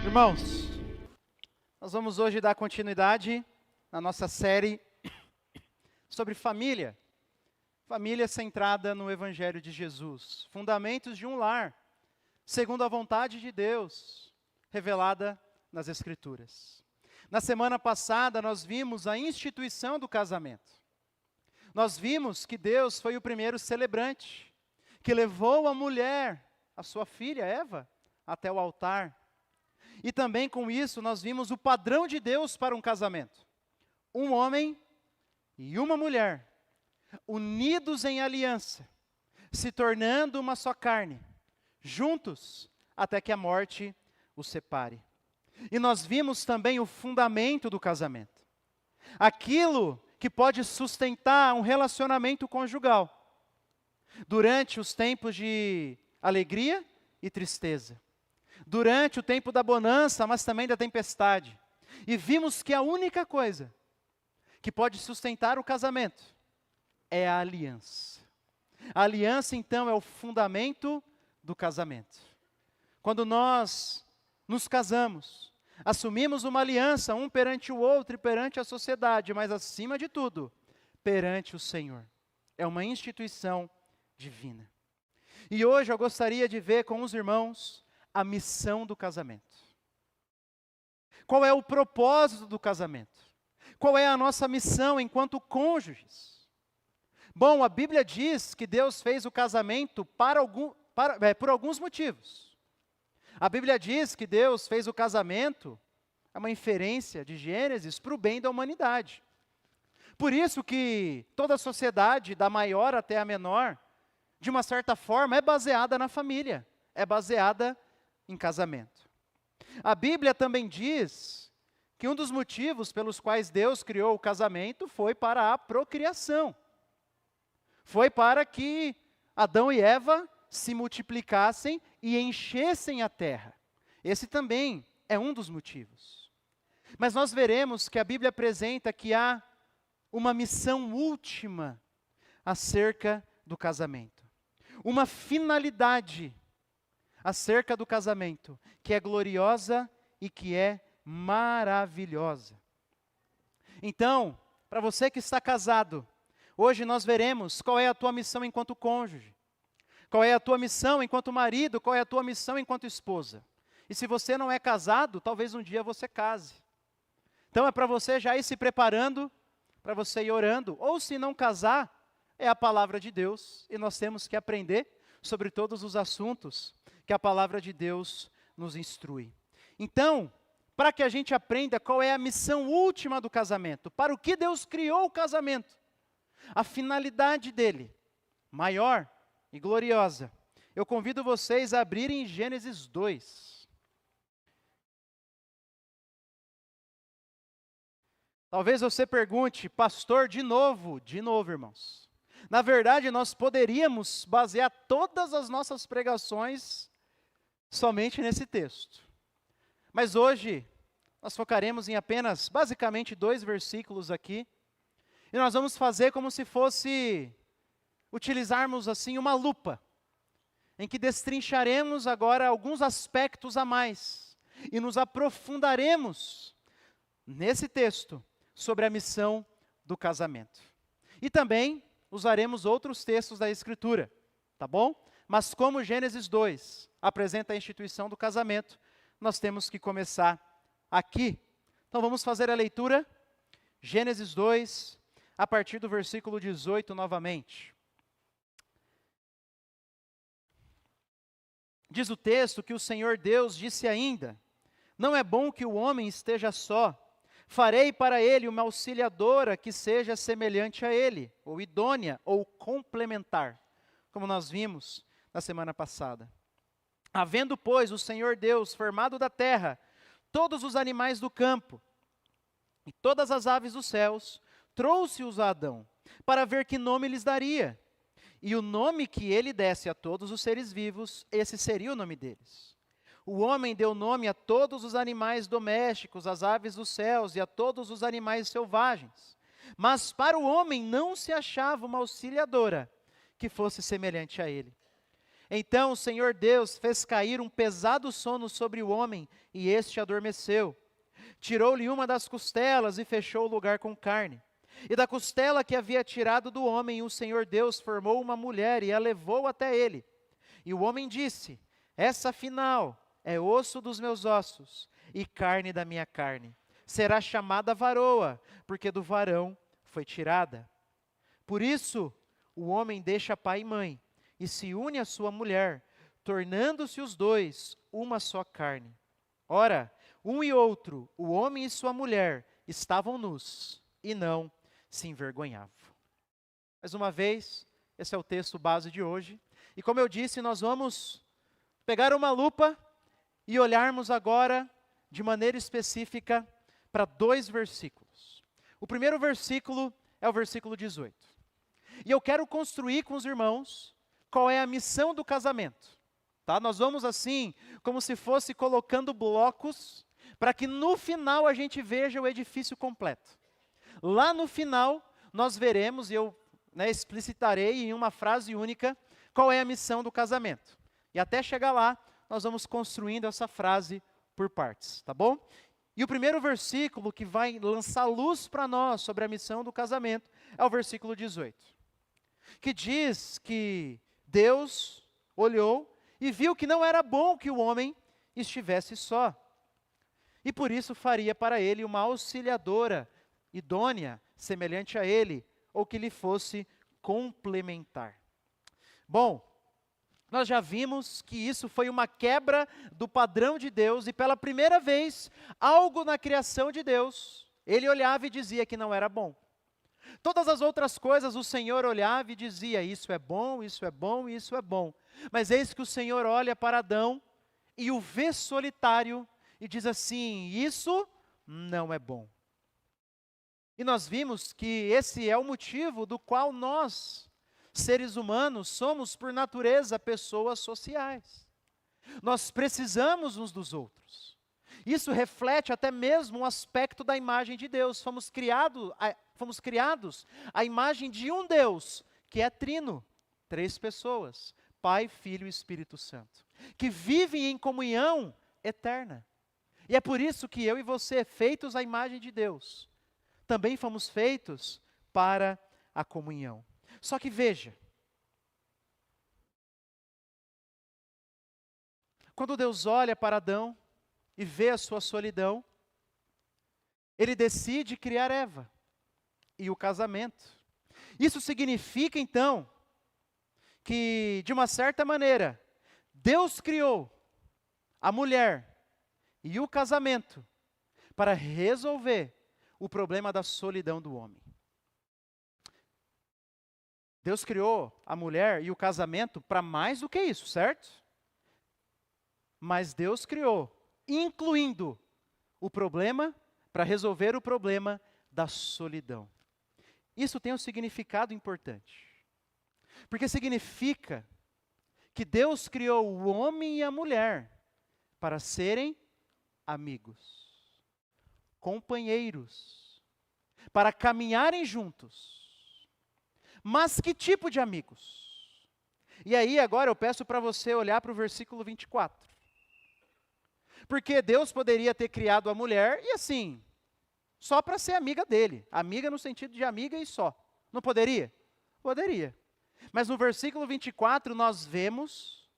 Irmãos, nós vamos hoje dar continuidade na nossa série sobre família. Família centrada no Evangelho de Jesus. Fundamentos de um lar, segundo a vontade de Deus, revelada nas Escrituras. Na semana passada, nós vimos a instituição do casamento. Nós vimos que Deus foi o primeiro celebrante, que levou a mulher, a sua filha Eva, até o altar. E também com isso nós vimos o padrão de Deus para um casamento. Um homem e uma mulher, unidos em aliança, se tornando uma só carne, juntos até que a morte os separe. E nós vimos também o fundamento do casamento. Aquilo que pode sustentar um relacionamento conjugal, durante os tempos de alegria e tristeza. Durante o tempo da bonança, mas também da tempestade. E vimos que a única coisa que pode sustentar o casamento é a aliança. A aliança, então, é o fundamento do casamento. Quando nós nos casamos, assumimos uma aliança, um perante o outro e perante a sociedade, mas acima de tudo, perante o Senhor. É uma instituição divina. E hoje eu gostaria de ver com os irmãos a missão do casamento. Qual é o propósito do casamento? Qual é a nossa missão enquanto cônjuges? Bom, a Bíblia diz que Deus fez o casamento por alguns motivos. A Bíblia diz que Deus fez o casamento, é uma inferência de Gênesis, para o bem da humanidade. Por isso que toda a sociedade, da maior até a menor, de uma certa forma, é baseada na família, é baseada em casamento. A Bíblia também diz que um dos motivos pelos quais Deus criou o casamento foi para a procriação. Foi para que Adão e Eva se multiplicassem e enchessem a terra. Esse também é um dos motivos. Mas nós veremos que a Bíblia apresenta que há uma missão última acerca do casamento. Uma finalidade acerca do casamento, que é gloriosa e que é maravilhosa. Então, para você que está casado, hoje nós veremos qual é a tua missão enquanto cônjuge, qual é a tua missão enquanto marido, qual é a tua missão enquanto esposa. E se você não é casado, talvez um dia você case. Então é para você já ir se preparando, para você ir orando, ou se não casar, é a palavra de Deus, e nós temos que aprender sobre todos os assuntos que a palavra de Deus nos instrui. Então, para que a gente aprenda qual é a missão última do casamento, para o que Deus criou o casamento, a finalidade dele, maior e gloriosa, eu convido vocês a abrirem Gênesis 2. Talvez você pergunte, pastor, de novo, irmãos. Na verdade, nós poderíamos basear todas as nossas pregações somente nesse texto. Mas hoje, nós focaremos em apenas, basicamente, 2 versículos aqui. E nós vamos fazer como se fosse, utilizarmos assim uma lupa, em que destrincharemos agora alguns aspectos a mais. E nos aprofundaremos nesse texto sobre a missão do casamento. E também usaremos outros textos da Escritura, tá bom? Mas como Gênesis 2 apresenta a instituição do casamento, nós temos que começar aqui. Então vamos fazer a leitura, Gênesis 2, a partir do versículo 18 novamente. Diz o texto que o Senhor Deus disse ainda: não é bom que o homem esteja só. Farei para ele uma auxiliadora que seja semelhante a ele, ou idônea, ou complementar, como nós vimos na semana passada. Havendo, pois, o Senhor Deus formado da terra todos os animais do campo e todas as aves dos céus, trouxe-os a Adão, para ver que nome lhes daria. E o nome que ele desse a todos os seres vivos, esse seria o nome deles. O homem deu nome a todos os animais domésticos, às aves dos céus e a todos os animais selvagens. Mas para o homem não se achava uma auxiliadora que fosse semelhante a ele. Então o Senhor Deus fez cair um pesado sono sobre o homem, e este adormeceu. Tirou-lhe uma das costelas e fechou o lugar com carne. E da costela que havia tirado do homem, o Senhor Deus formou uma mulher e a levou até ele. E o homem disse: essa afinal é osso dos meus ossos e carne da minha carne. Será chamada varoa, porque do varão foi tirada. Por isso, o homem deixa pai e mãe e se une à sua mulher, tornando-se os dois uma só carne. Ora, um e outro, o homem e sua mulher, estavam nus e não se envergonhavam. Mais uma vez, esse é o texto base de hoje. E como eu disse, nós vamos pegar uma lupa e olharmos agora, de maneira específica, para 2 versículos. O primeiro versículo é o versículo 18. E eu quero construir com os irmãos qual é a missão do casamento. Tá? Nós vamos assim, como se fosse colocando blocos, para que no final a gente veja o edifício completo. Lá no final, nós veremos, e eu explicitarei em uma frase única, qual é a missão do casamento. E até chegar lá, nós vamos construindo essa frase por partes, tá bom? E o primeiro versículo que vai lançar luz para nós sobre a missão do casamento é o versículo 18. Que diz que Deus olhou e viu que não era bom que o homem estivesse só. E por isso faria para ele uma auxiliadora idônea, semelhante a ele, ou que lhe fosse complementar. Bom, nós já vimos que isso foi uma quebra do padrão de Deus, e pela primeira vez, algo na criação de Deus, ele olhava e dizia que não era bom. Todas as outras coisas o Senhor olhava e dizia: isso é bom, isso é bom, isso é bom. Mas eis que o Senhor olha para Adão e o vê solitário e diz assim: isso não é bom. E nós vimos que esse é o motivo do qual nós, seres humanos, somos por natureza pessoas sociais. Nós precisamos uns dos outros. Isso reflete até mesmo um aspecto da imagem de Deus. Fomos criados à imagem de um Deus, que é trino, 3 pessoas, Pai, Filho e Espírito Santo, que vivem em comunhão eterna. E é por isso que eu e você, feitos à imagem de Deus, também fomos feitos para a comunhão. Só que veja, quando Deus olha para Adão e vê a sua solidão, ele decide criar Eva e o casamento. Isso significa então que, de uma certa maneira, Deus criou a mulher e o casamento para resolver o problema da solidão do homem. Deus criou a mulher e o casamento para mais do que isso, certo? Mas Deus criou, incluindo o problema, para resolver o problema da solidão. Isso tem um significado importante. Porque significa que Deus criou o homem e a mulher para serem amigos, companheiros, para caminharem juntos. Mas que tipo de amigos? E aí agora eu peço para você olhar para o versículo 24. Porque Deus poderia ter criado a mulher e assim, só para ser amiga dele. Amiga no sentido de amiga e só. Não poderia? Poderia. Mas no versículo 24 nós vemos,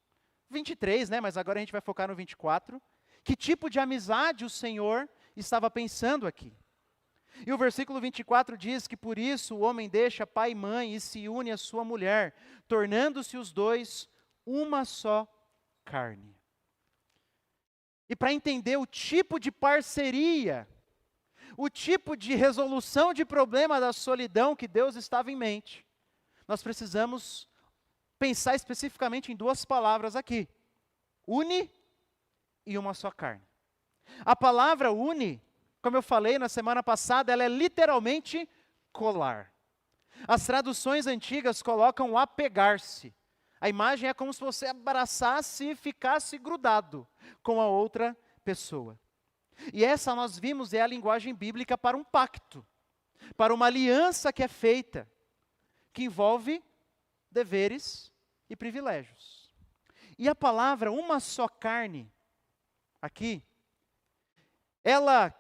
23, mas agora a gente vai focar no 24, que tipo de amizade o Senhor estava pensando aqui. E o versículo 24 diz que por isso o homem deixa pai e mãe e se une à sua mulher, tornando-se os dois uma só carne. E para entender o tipo de parceria, o tipo de resolução de problema da solidão que Deus estava em mente, nós precisamos pensar especificamente em 2 palavras aqui: une e uma só carne. A palavra une, como eu falei na semana passada, ela é literalmente colar. As traduções antigas colocam apegar-se. A imagem é como se você abraçasse e ficasse grudado com a outra pessoa. E essa nós vimos é a linguagem bíblica para um pacto, para uma aliança que é feita, que envolve deveres e privilégios. E a palavra uma só carne, aqui, ela,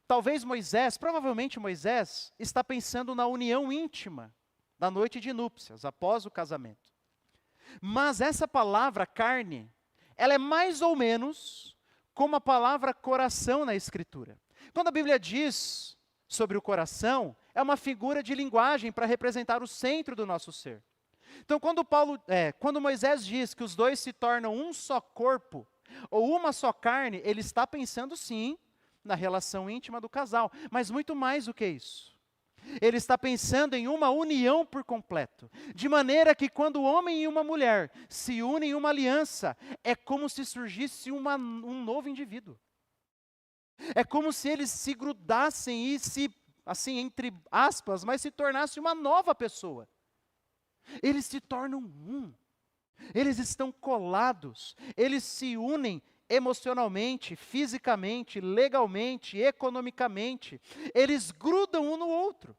talvez Moisés, provavelmente Moisés, está pensando na união íntima da noite de núpcias, após o casamento. Mas essa palavra carne, ela é mais ou menos como a palavra coração na Escritura. Quando a Bíblia diz sobre o coração, é uma figura de linguagem para representar o centro do nosso ser. Então, quando Moisés diz que os dois se tornam um só corpo, ou uma só carne, ele está pensando sim na relação íntima do casal, mas muito mais do que isso. Ele está pensando em uma união por completo, de maneira que quando o homem e uma mulher se unem em uma aliança, é como se surgisse um novo indivíduo. É como se eles se grudassem e se, assim, entre aspas, mas se tornasse uma nova pessoa. Eles se tornam um. Eles estão colados, eles se unem emocionalmente, fisicamente, legalmente, economicamente. Eles grudam um no outro.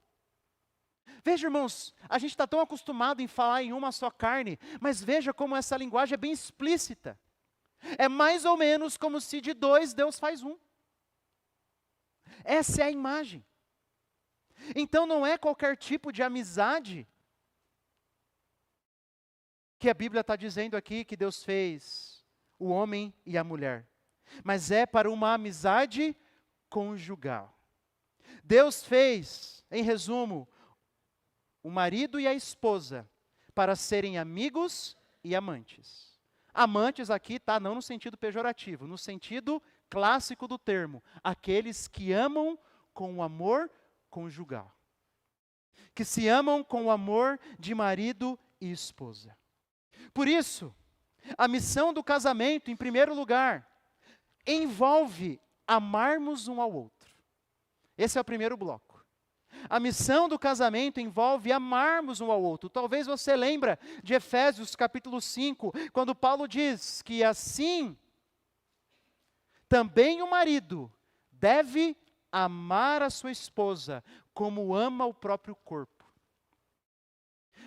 Veja, irmãos, a gente está tão acostumado em falar em uma só carne, mas veja como essa linguagem é bem explícita. É mais ou menos como se de dois Deus faz um. Essa é a imagem. Então não é qualquer tipo de amizade que a Bíblia está dizendo aqui que Deus fez o homem e a mulher, mas é para uma amizade conjugal. Deus fez, em resumo, o marido e a esposa para serem amigos e amantes. Amantes aqui está não no sentido pejorativo, no sentido clássico do termo, aqueles que amam com o amor conjugal, que se amam com o amor de marido e esposa. Por isso, a missão do casamento, em primeiro lugar, envolve amarmos um ao outro. Esse é o primeiro bloco. A missão do casamento envolve amarmos um ao outro. Talvez você lembre de Efésios capítulo 5, quando Paulo diz que assim, também o marido deve amar a sua esposa como ama o próprio corpo.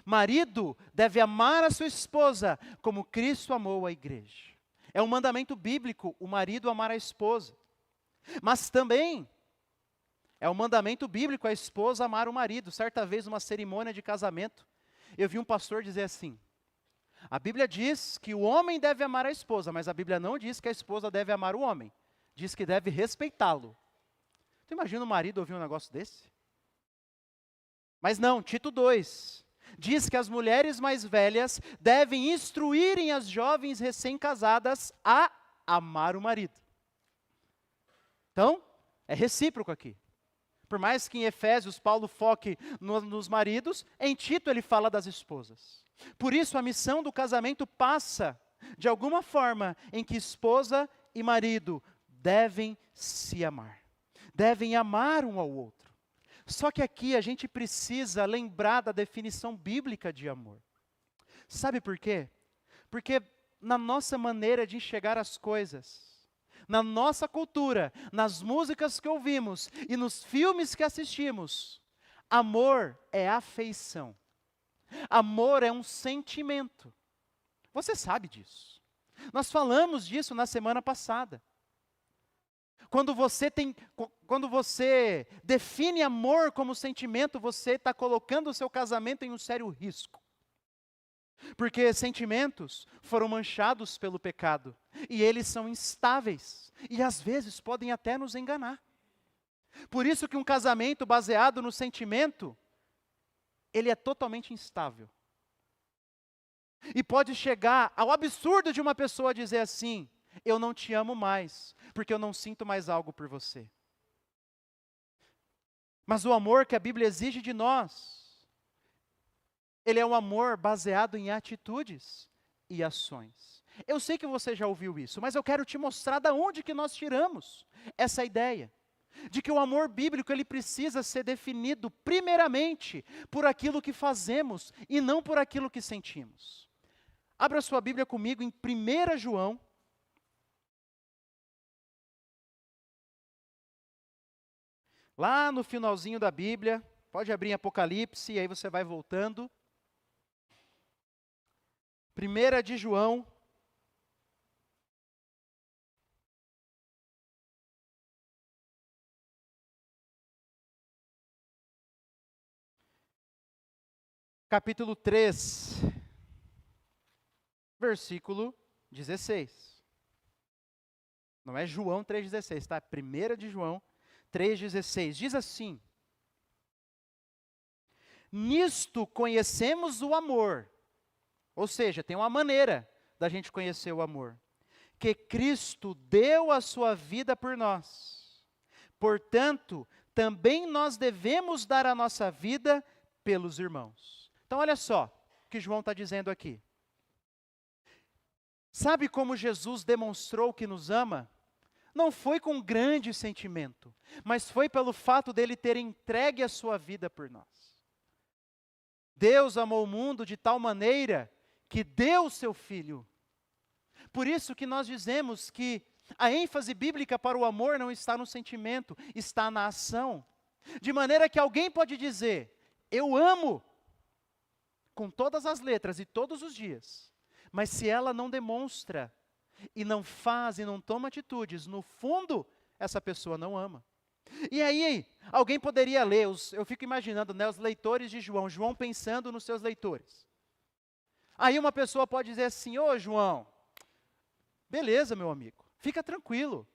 Marido deve amar a sua esposa como Cristo amou a igreja. É um mandamento bíblico o marido amar a esposa. Mas também é um mandamento bíblico a esposa amar o marido. Certa vez, numa cerimônia de casamento, eu vi um pastor dizer assim: a Bíblia diz que o homem deve amar a esposa, mas a Bíblia não diz que a esposa deve amar o homem. Diz que deve respeitá-lo. Tu imagina o marido ouvir um negócio desse? Mas não, Tito 2 diz que as mulheres mais velhas devem instruírem as jovens recém-casadas a amar o marido. Então, é recíproco aqui. Por mais que em Efésios Paulo foque nos maridos, em Tito ele fala das esposas. Por isso a missão do casamento passa, de alguma forma, em que esposa e marido devem se amar. Devem amar um ao outro. Só que aqui a gente precisa lembrar da definição bíblica de amor. Sabe por quê? Porque na nossa maneira de enxergar as coisas, na nossa cultura, nas músicas que ouvimos e nos filmes que assistimos, amor é afeição. Amor é um sentimento. Você sabe disso. Nós falamos disso na semana passada. Quando você define amor como sentimento, você está colocando o seu casamento em um sério risco. Porque sentimentos foram manchados pelo pecado, e eles são instáveis, e às vezes podem até nos enganar. Por isso que um casamento baseado no sentimento, ele é totalmente instável. E pode chegar ao absurdo de uma pessoa dizer assim: eu não te amo mais, porque eu não sinto mais algo por você. Mas o amor que a Bíblia exige de nós, ele é um amor baseado em atitudes e ações. Eu sei que você já ouviu isso, mas eu quero te mostrar de onde que nós tiramos essa ideia. De que o amor bíblico ele precisa ser definido primeiramente por aquilo que fazemos e não por aquilo que sentimos. Abra sua Bíblia comigo em 1 João. Lá no finalzinho da Bíblia, pode abrir em Apocalipse, e aí você vai voltando. 1 de João. Capítulo 3, versículo 16. Não é João 3,16, tá? 1 de João 3,16. Diz assim: nisto conhecemos o amor. Ou seja, tem uma maneira da gente conhecer o amor. Que Cristo deu a sua vida por nós. Portanto, também nós devemos dar a nossa vida pelos irmãos. Então, olha só o que João está dizendo aqui. Sabe como Jesus demonstrou que nos ama? Não foi com grande sentimento, mas foi pelo fato dele ter entregue a sua vida por nós. Deus amou o mundo de tal maneira que deu o seu Filho. Por isso que nós dizemos que a ênfase bíblica para o amor não está no sentimento, está na ação. De maneira que alguém pode dizer, eu amo, com todas as letras e todos os dias, mas se ela não demonstra, e não faz, e não toma atitudes, no fundo, essa pessoa não ama. E aí, alguém poderia ler, eu fico imaginando, né, os leitores de João, João pensando nos seus leitores. Aí uma pessoa pode dizer assim, ô João, beleza meu amigo, fica tranquilo.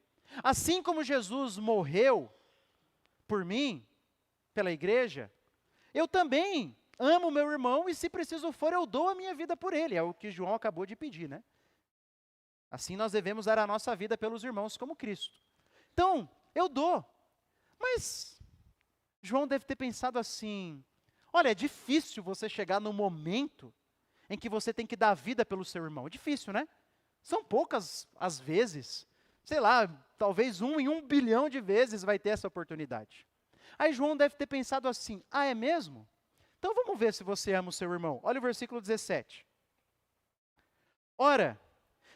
Assim como Jesus morreu por mim, pela igreja, eu também amo meu irmão e se preciso for eu dou a minha vida por ele. É o que João acabou de pedir, né? Assim nós devemos dar a nossa vida pelos irmãos como Cristo. Então, eu dou. Mas João deve ter pensado assim, olha, é difícil você chegar no momento em que você tem que dar a vida pelo seu irmão. É difícil, né? São poucas as vezes, sei lá, talvez 1 em 1 bilhão de vezes vai ter essa oportunidade. Aí João deve ter pensado assim, ah, é mesmo? Então vamos ver se você ama o seu irmão. Olha o versículo 17. Ora,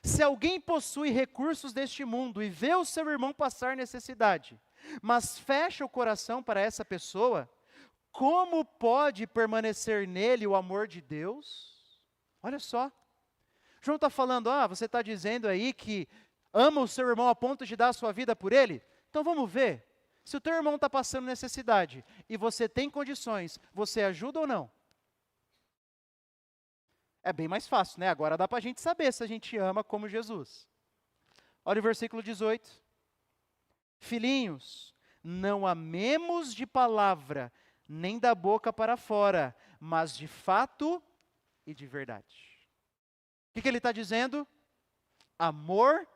se alguém possui recursos deste mundo e vê o seu irmão passar necessidade, mas fecha o coração para essa pessoa, como pode permanecer nele o amor de Deus? Olha só. João está falando, você está dizendo aí que ama o seu irmão a ponto de dar a sua vida por ele? Então vamos ver. Se o teu irmão está passando necessidade e você tem condições, você ajuda ou não? É bem mais fácil, né? Agora dá para a gente saber se a gente ama como Jesus. Olha o versículo 18. Filhinhos, não amemos de palavra, nem da boca para fora, mas de fato e de verdade. O que ele está dizendo? Amor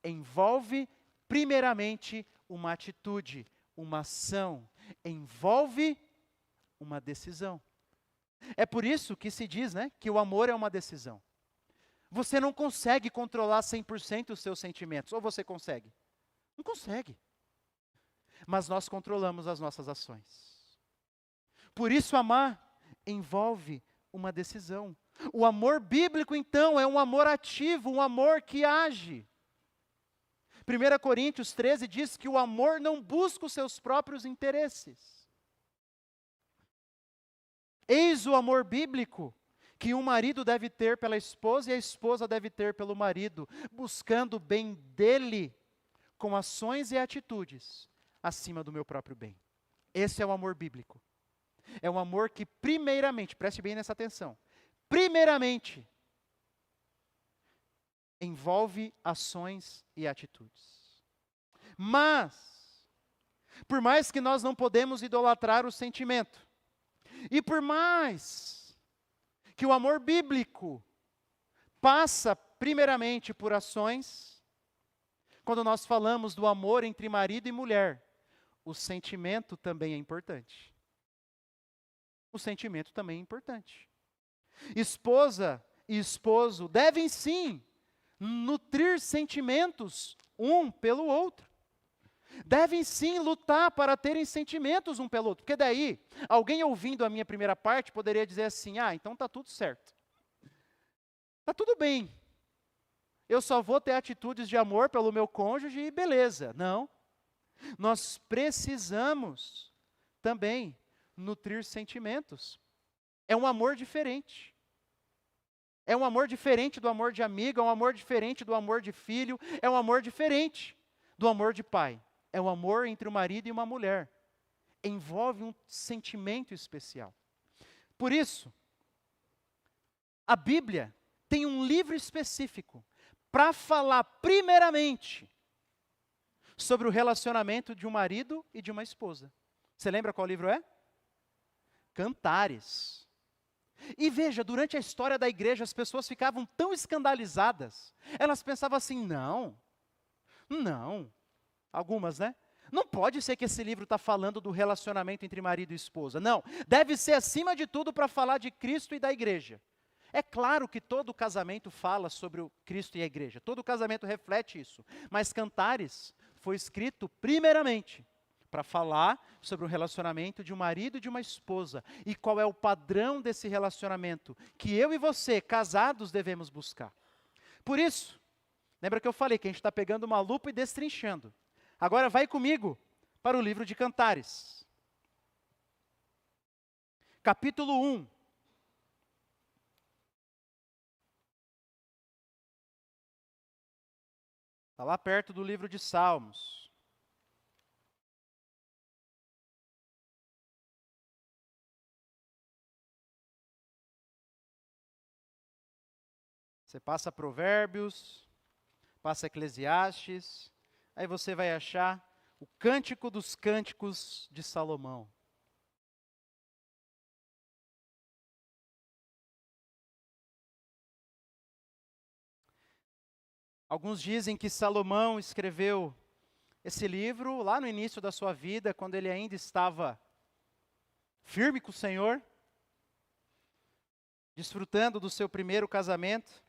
envolve primeiramente uma atitude, uma ação, envolve uma decisão. É por isso que se diz, né, que o amor é uma decisão. Você não consegue controlar 100% os seus sentimentos, ou você consegue? Não consegue. Mas nós controlamos as nossas ações. Por isso amar envolve uma decisão. O amor bíblico, então, é um amor ativo, um amor que age. 1 Coríntios 13 diz que o amor não busca os seus próprios interesses. Eis o amor bíblico que um marido deve ter pela esposa e a esposa deve ter pelo marido, buscando o bem dele com ações e atitudes acima do meu próprio bem. Esse é o amor bíblico. É um amor que primeiramente, preste bem nessa atenção, primeiramente envolve ações e atitudes. Mas, por mais que nós não podemos idolatrar o sentimento, e por mais que o amor bíblico passa primeiramente por ações, quando nós falamos do amor entre marido e mulher, o sentimento também é importante. O sentimento também é importante. Esposa e esposo devem sim nutrir sentimentos um pelo outro. Devem sim lutar para terem sentimentos um pelo outro. Porque daí, alguém ouvindo a minha primeira parte poderia dizer assim, então está tudo certo. Tá tudo bem. Eu só vou ter atitudes de amor pelo meu cônjuge e beleza. Não. Nós precisamos também nutrir sentimentos. É um amor diferente. É um amor diferente do amor de amigo, é um amor diferente do amor de filho, é um amor diferente do amor de pai. É um amor entre um marido e uma mulher. Envolve um sentimento especial. Por isso, a Bíblia tem um livro específico para falar primeiramente sobre o relacionamento de um marido e de uma esposa. Você lembra qual livro é? Cantares. E veja, durante a história da igreja, as pessoas ficavam tão escandalizadas. Elas pensavam assim, não, algumas, né? Não pode ser que esse livro está falando do relacionamento entre marido e esposa. Não, deve ser acima de tudo para falar de Cristo e da igreja. É claro que todo casamento fala sobre o Cristo e a igreja. Todo casamento reflete isso. Mas Cantares foi escrito primeiramente para falar sobre o relacionamento de um marido e de uma esposa. E qual é o padrão desse relacionamento que eu e você, casados, devemos buscar. Por isso, lembra que eu falei que a gente está pegando uma lupa e destrinchando. Agora vai comigo para o livro de Cantares. Capítulo 1. Está lá perto do livro de Salmos. Você passa Provérbios, passa Eclesiastes, aí você vai achar o Cântico dos Cânticos de Salomão. Alguns dizem que Salomão escreveu esse livro lá no início da sua vida, quando ele ainda estava firme com o Senhor, desfrutando do seu primeiro casamento.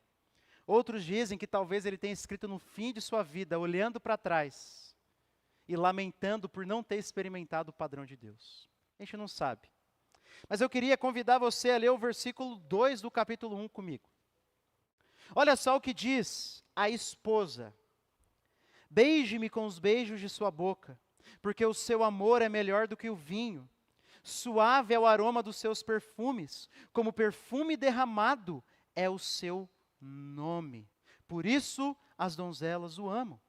Outros dizem que talvez ele tenha escrito no fim de sua vida, olhando para trás e lamentando por não ter experimentado o padrão de Deus. A gente não sabe. Mas eu queria convidar você a ler o versículo 2 do capítulo 1 comigo. Olha só o que diz a esposa. Beije-me com os beijos de sua boca, porque o seu amor é melhor do que o vinho. Suave é o aroma dos seus perfumes, como perfume derramado é o seu nome. Por isso as donzelas o amam.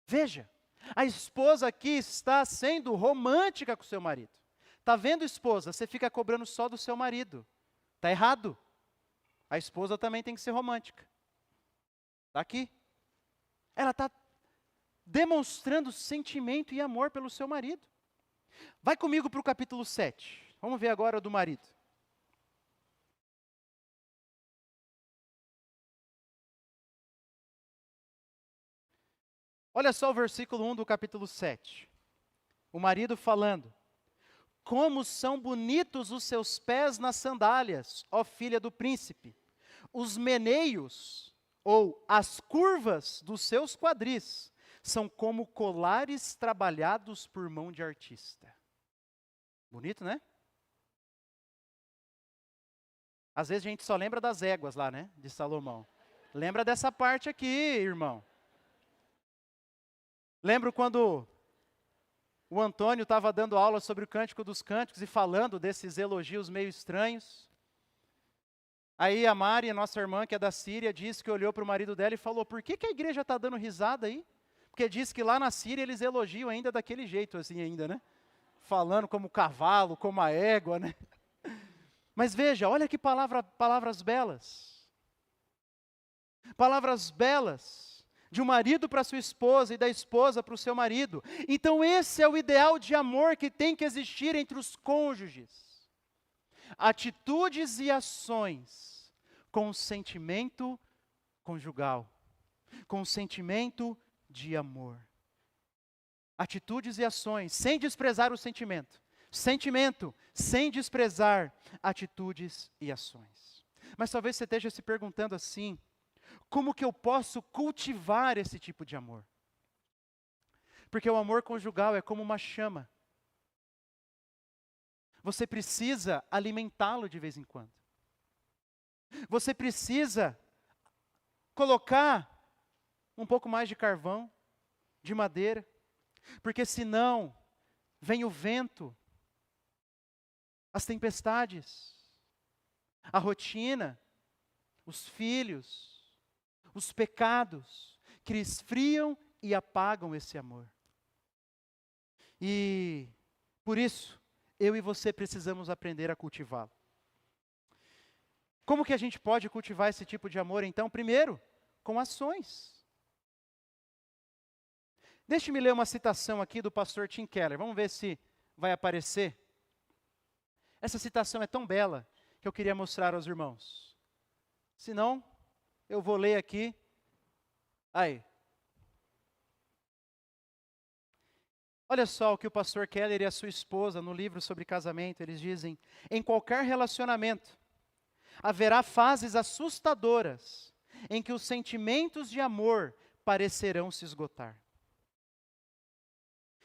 Veja, a esposa aqui está sendo romântica com o seu marido. Está vendo, esposa? Você fica cobrando só do seu marido. Está errado. A esposa também tem que ser romântica. Está aqui. Ela está demonstrando sentimento e amor pelo seu marido. Vai comigo para o capítulo 7. Vamos ver agora o do marido. Olha só o versículo 1 do capítulo 7. O marido falando. Como são bonitos os seus pés nas sandálias, ó filha do príncipe. Os meneios, ou as curvas dos seus quadris, são como colares trabalhados por mão de artista. Bonito, né? Às vezes a gente só lembra das éguas lá, né? De Salomão. Lembra dessa parte aqui, irmão. Lembro quando o Antônio estava dando aula sobre o Cântico dos Cânticos e falando desses elogios meio estranhos. Aí a Mari, a nossa irmã, que é da Síria, disse que olhou para o marido dela e falou, por que a igreja está dando risada aí? Porque diz que lá na Síria eles elogiam ainda daquele jeito assim ainda, né? Falando como o cavalo, como a égua, né? Mas veja, olha que palavras belas. Palavras belas de um marido para sua esposa e da esposa para o seu marido. Então esse é o ideal de amor que tem que existir entre os cônjuges. Atitudes e ações com sentimento conjugal, com sentimento de amor. Atitudes e ações, sem desprezar o sentimento. Sentimento, sem desprezar atitudes e ações. Mas talvez você esteja se perguntando assim, como que eu posso cultivar esse tipo de amor? Porque o amor conjugal é como uma chama. Você precisa alimentá-lo de vez em quando. Você precisa colocar um pouco mais de carvão, de madeira, porque senão vem o vento, as tempestades, a rotina, os filhos, os pecados, que esfriam e apagam esse amor. E por isso, eu e você precisamos aprender a cultivá-lo. Como que a gente pode cultivar esse tipo de amor, então? Primeiro, com ações. Deixe-me ler uma citação aqui do pastor Tim Keller. Vamos ver se vai aparecer. Essa citação é tão bela que eu queria mostrar aos irmãos. Se não, eu vou ler aqui. Aí. Olha só o que o pastor Keller e a sua esposa, no livro sobre casamento, eles dizem: em qualquer relacionamento, haverá fases assustadoras em que os sentimentos de amor parecerão se esgotar.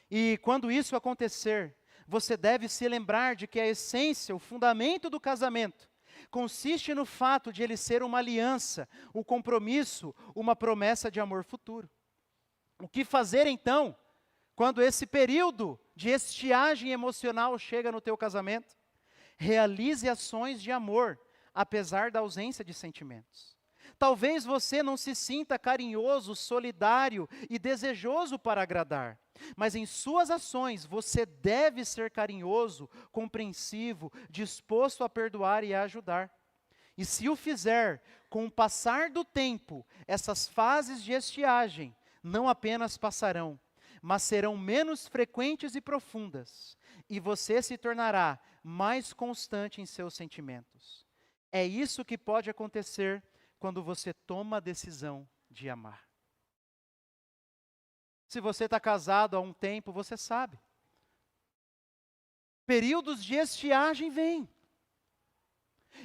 E quando isso acontecer, você deve se lembrar de que a essência, o fundamento do casamento, consiste no fato de ele ser uma aliança, um compromisso, uma promessa de amor futuro. O que fazer então, quando esse período de estiagem emocional chega no teu casamento? Realize ações de amor, apesar da ausência de sentimentos. Talvez você não se sinta carinhoso, solidário e desejoso para agradar, mas em suas ações você deve ser carinhoso, compreensivo, disposto a perdoar e a ajudar. E se o fizer, com o passar do tempo, essas fases de estiagem não apenas passarão, mas serão menos frequentes e profundas, e você se tornará mais constante em seus sentimentos. É isso que pode acontecer quando você toma a decisão de amar. Se você está casado há um tempo, você sabe. Períodos de estiagem vêm.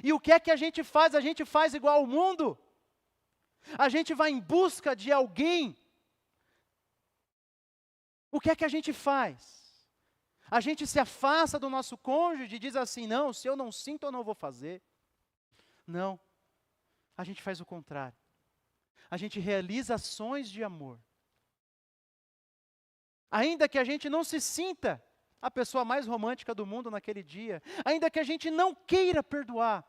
E o que é que a gente faz? A gente faz igual ao mundo. A gente vai em busca de alguém. O que é que a gente faz? A gente se afasta do nosso cônjuge e diz assim: não, se eu não sinto, eu não vou fazer. Não. A gente faz o contrário. A gente realiza ações de amor. Ainda que a gente não se sinta a pessoa mais romântica do mundo naquele dia, ainda que a gente não queira perdoar,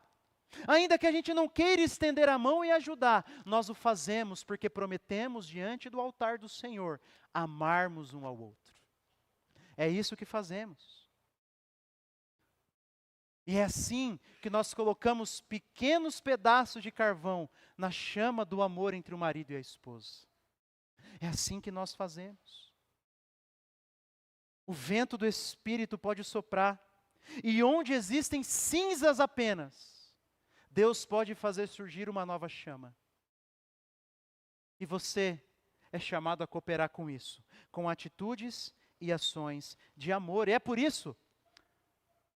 ainda que a gente não queira estender a mão e ajudar, nós o fazemos porque prometemos diante do altar do Senhor amarmos um ao outro. É isso que fazemos. E é assim que nós colocamos pequenos pedaços de carvão na chama do amor entre o marido e a esposa. É assim que nós fazemos. O vento do Espírito pode soprar, e onde existem cinzas apenas, Deus pode fazer surgir uma nova chama. E você é chamado a cooperar com isso, com atitudes e ações de amor. E é por isso,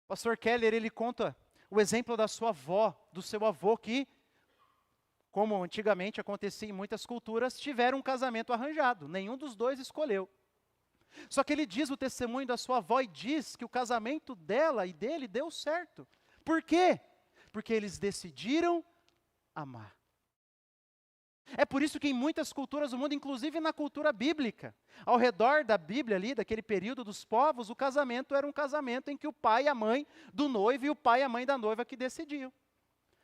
o pastor Keller, ele conta o exemplo da sua avó, do seu avô, que, como antigamente acontecia em muitas culturas, tiveram um casamento arranjado. Nenhum dos dois escolheu. Só que ele diz o testemunho da sua avó e diz que o casamento dela e dele deu certo. Por quê? Porque eles decidiram amar. É por isso que em muitas culturas do mundo, inclusive na cultura bíblica, ao redor da Bíblia ali, daquele período dos povos, o casamento era um casamento em que o pai e a mãe do noivo e o pai e a mãe da noiva que decidiam.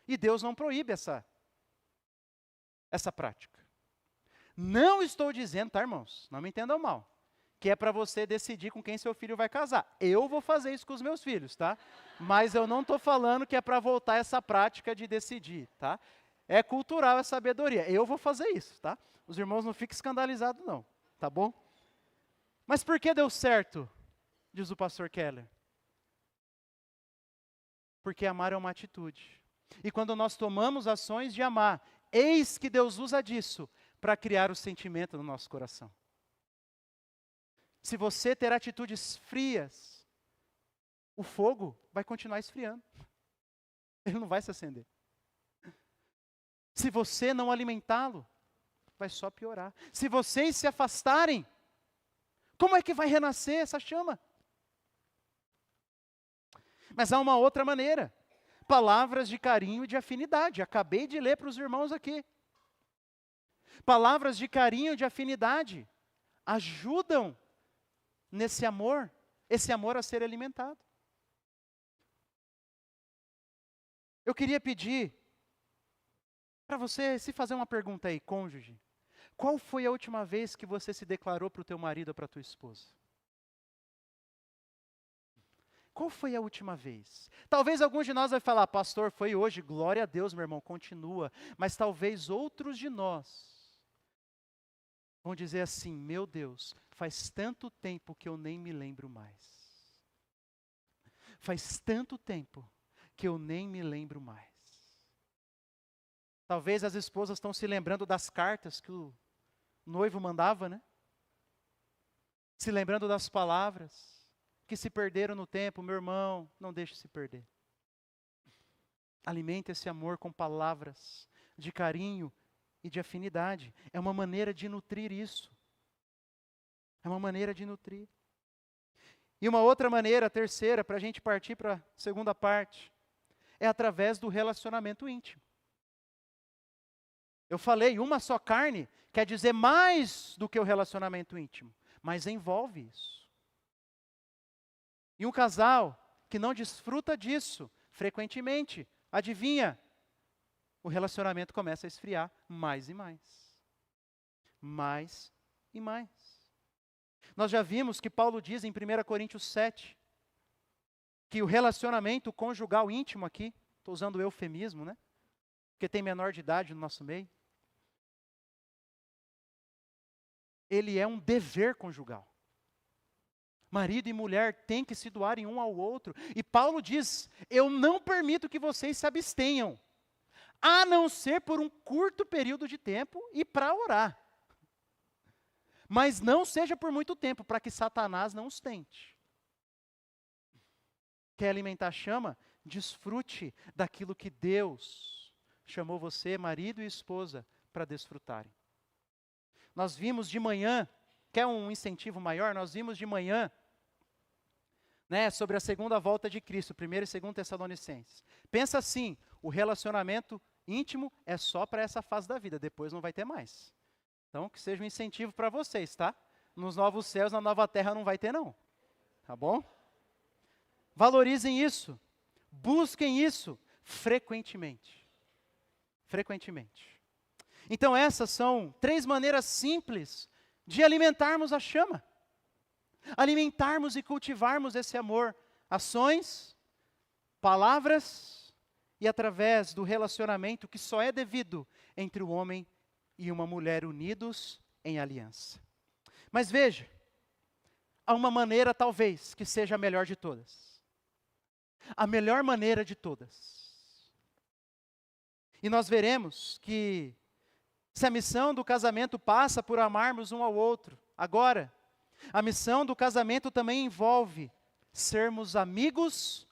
E Deus não proíbe essa prática. Não estou dizendo, tá, irmãos? Não me entendam mal. Que é para você decidir com quem seu filho vai casar. Eu vou fazer isso com os meus filhos, tá? Mas eu não estou falando que é para voltar essa prática de decidir, tá? É cultural, é sabedoria. Eu vou fazer isso, tá? Os irmãos não fiquem escandalizados não, tá bom? Mas por que deu certo? Diz o pastor Keller. Porque amar é uma atitude. E quando nós tomamos ações de amar, eis que Deus usa disso para criar o sentimento no nosso coração. Se você ter atitudes frias, o fogo vai continuar esfriando. Ele não vai se acender. Se você não alimentá-lo, vai só piorar. Se vocês se afastarem, como é que vai renascer essa chama? Mas há uma outra maneira. Palavras de carinho e de afinidade. Acabei de ler para os irmãos aqui. Palavras de carinho, de afinidade, ajudam nesse amor, esse amor a ser alimentado. Eu queria pedir para você se fazer uma pergunta aí, cônjuge. Qual foi a última vez que você se declarou para o teu marido ou para a tua esposa? Qual foi a última vez? Talvez alguns de nós vai falar, pastor, foi hoje, glória a Deus, meu irmão, continua. Mas talvez outros de nós vão dizer assim, meu Deus, faz tanto tempo que eu nem me lembro mais. Faz tanto tempo que eu nem me lembro mais. Talvez as esposas estão se lembrando das cartas que o noivo mandava, né? Se lembrando das palavras que se perderam no tempo. Meu irmão, não deixe se perder. Alimente esse amor com palavras de carinho e de afinidade. É uma maneira de nutrir isso. É uma maneira de nutrir. E uma outra maneira, a terceira, para a gente partir para a segunda parte, é através do relacionamento íntimo. Eu falei, uma só carne quer dizer mais do que o relacionamento íntimo, mas envolve isso. E um casal que não desfruta disso frequentemente, adivinha? O relacionamento começa a esfriar mais e mais. Mais e mais. Nós já vimos que Paulo diz em 1 Coríntios 7, que o relacionamento conjugal íntimo aqui, estou usando o eufemismo, né? Porque tem menor de idade no nosso meio. Ele é um dever conjugal. Marido e mulher têm que se doarem um ao outro. E Paulo diz, eu não permito que vocês se abstenham, a não ser por um curto período de tempo e para orar. Mas não seja por muito tempo, para que Satanás não os tente. Quer alimentar a chama? Desfrute daquilo que Deus chamou você, marido e esposa, para desfrutarem. Nós vimos de manhã, quer um incentivo maior? Nós vimos de manhã, né, sobre a segunda volta de Cristo, 1 e 2 Tessalonicenses. Pensa assim, o relacionamento íntimo é só para essa fase da vida, depois não vai ter mais. Então, que seja um incentivo para vocês, tá? Nos novos céus, na nova terra não vai ter não, tá bom? Valorizem isso, busquem isso frequentemente. Frequentemente. Então essas são 3 maneiras simples de alimentarmos a chama. Alimentarmos e cultivarmos esse amor. Ações, palavras e através do relacionamento que só é devido entre o homem e uma mulher unidos em aliança. Mas veja, há uma maneira talvez que seja a melhor de todas. A melhor maneira de todas. E nós veremos que se a missão do casamento passa por amarmos um ao outro, agora, a missão do casamento também envolve sermos amigos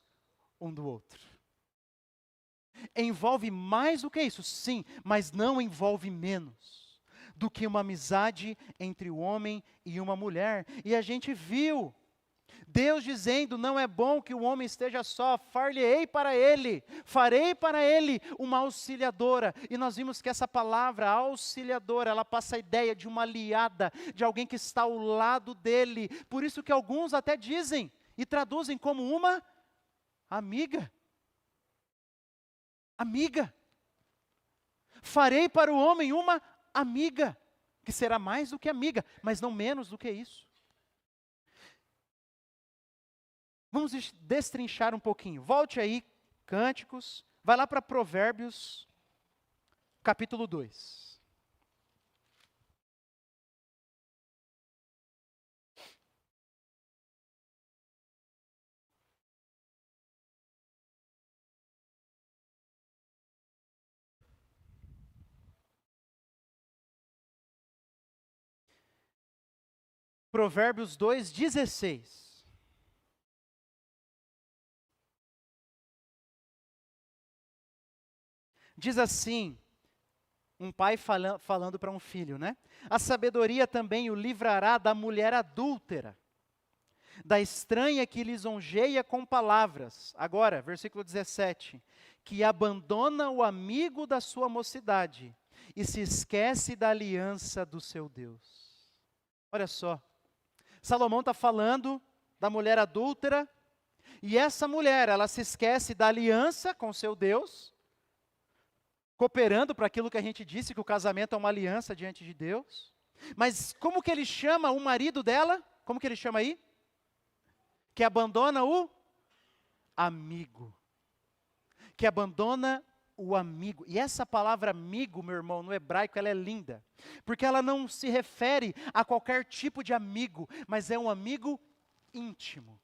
um do outro. Envolve mais do que isso, sim, mas não envolve menos do que uma amizade entre o homem e uma mulher. E a gente viu Deus dizendo, não é bom que o homem esteja só, far-lhe-ei para ele, farei para ele uma auxiliadora. E nós vimos que essa palavra auxiliadora, ela passa a ideia de uma aliada, de alguém que está ao lado dele. Por isso que alguns até dizem e traduzem como uma amiga. Amiga. Farei para o homem uma amiga, que será mais do que amiga, mas não menos do que isso. Vamos destrinchar um pouquinho. Volte aí, Cânticos, vai lá para Provérbios, capítulo 2. Provérbios 2:16. Diz assim, um pai falando para um filho, né? A sabedoria também o livrará da mulher adúltera, da estranha que lisonjeia com palavras. Agora, versículo 17. Que abandona o amigo da sua mocidade e se esquece da aliança do seu Deus. Olha só, Salomão está falando da mulher adúltera, e essa mulher, ela se esquece da aliança com seu Deus, cooperando para aquilo que a gente disse, que o casamento é uma aliança diante de Deus. Mas como que ele chama o marido dela? Como que ele chama aí? Que abandona o amigo. Que abandona o amigo. E essa palavra amigo, meu irmão, no hebraico, ela é linda. Porque ela não se refere a qualquer tipo de amigo, mas é um amigo íntimo.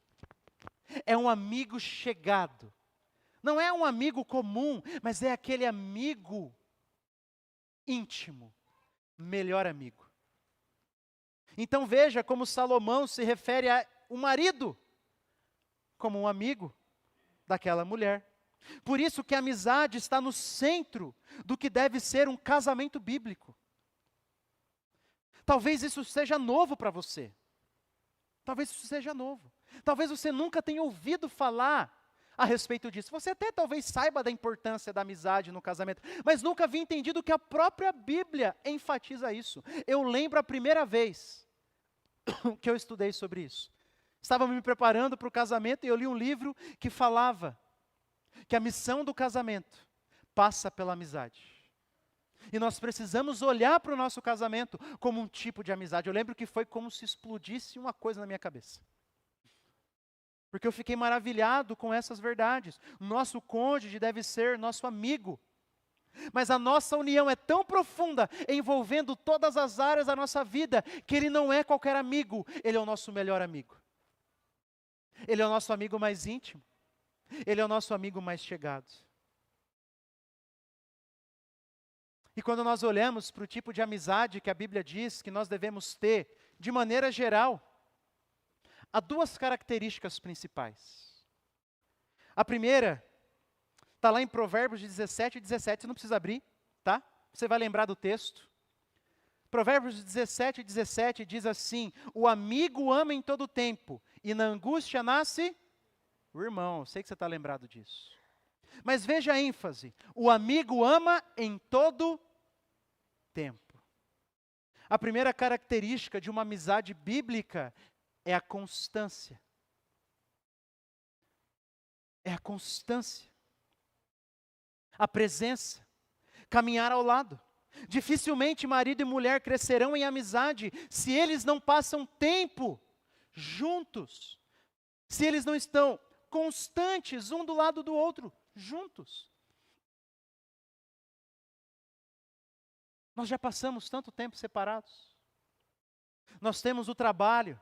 É um amigo chegado. Não é um amigo comum, mas é aquele amigo íntimo, melhor amigo. Então veja como Salomão se refere ao marido como um amigo daquela mulher. Por isso que a amizade está no centro do que deve ser um casamento bíblico. Talvez isso seja novo para você. Talvez isso seja novo. Talvez você nunca tenha ouvido falar a respeito disso. Você até talvez saiba da importância da amizade no casamento, mas nunca havia entendido que a própria Bíblia enfatiza isso. Eu lembro a primeira vez que eu estudei sobre isso. Estava me preparando para o casamento e eu li um livro que falava que a missão do casamento passa pela amizade. E nós precisamos olhar para o nosso casamento como um tipo de amizade. Eu lembro que foi como se explodisse uma coisa na minha cabeça. Porque eu fiquei maravilhado com essas verdades. Nosso cônjuge deve ser nosso amigo. Mas a nossa união é tão profunda, envolvendo todas as áreas da nossa vida, que ele não é qualquer amigo, ele é o nosso melhor amigo. Ele é o nosso amigo mais íntimo. Ele é o nosso amigo mais chegado. E quando nós olhamos para o tipo de amizade que a Bíblia diz que nós devemos ter, de maneira geral, há duas características principais. A primeira está lá em Provérbios 17, você não precisa abrir, tá? Você vai lembrar do texto. Provérbios 17 diz assim: o amigo ama em todo tempo, e na angústia nasce o irmão. Eu sei que você está lembrado disso. Mas veja a ênfase: o amigo ama em todo tempo. A primeira característica de uma amizade bíblica é a constância. É a constância. A presença. Caminhar ao lado. Dificilmente marido e mulher crescerão em amizade se eles não passam tempo juntos. Se eles não estão constantes um do lado do outro, juntos. Nós já passamos tanto tempo separados. Nós temos o trabalho,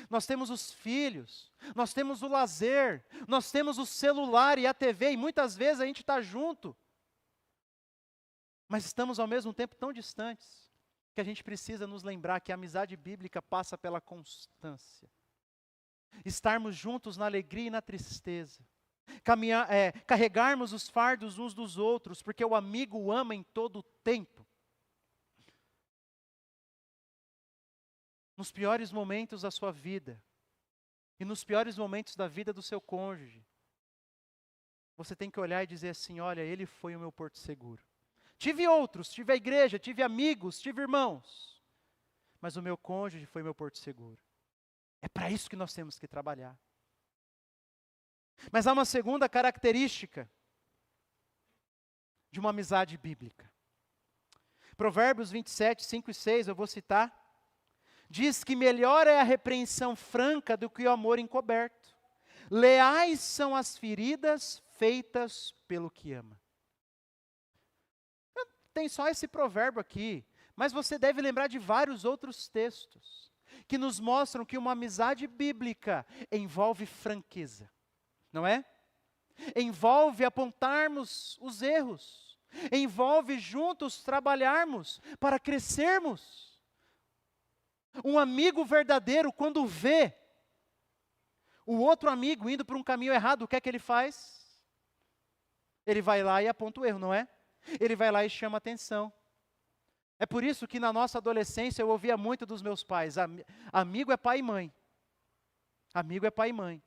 nós temos os filhos, nós temos o lazer, nós temos o celular e a TV, e muitas vezes a gente está junto. Mas estamos ao mesmo tempo tão distantes, que a gente precisa nos lembrar que a amizade bíblica passa pela constância. Estarmos juntos na alegria e na tristeza. Carregarmos os fardos uns dos outros, porque o amigo ama em todo o tempo. Nos piores momentos da sua vida, e nos piores momentos da vida do seu cônjuge, você tem que olhar e dizer assim: olha, ele foi o meu porto seguro. Tive outros, tive a igreja, tive amigos, tive irmãos, mas o meu cônjuge foi meu porto seguro. É para isso que nós temos que trabalhar. Mas há uma segunda característica de uma amizade bíblica. Provérbios 27, 5 e 6, eu vou citar. Diz que melhor é a repreensão franca do que o amor encoberto. Leais são as feridas feitas pelo que ama. Tem só esse provérbio aqui, mas você deve lembrar de vários outros textos que nos mostram que uma amizade bíblica envolve franqueza, não é? Envolve apontarmos os erros, envolve juntos trabalharmos para crescermos. Um amigo verdadeiro, quando vê o outro amigo indo para um caminho errado, o que é que ele faz? Ele vai lá e aponta o erro, não é? Ele vai lá e chama atenção. É por isso que na nossa adolescência eu ouvia muito dos meus pais: amigo é pai e mãe. Amigo é pai e mãe.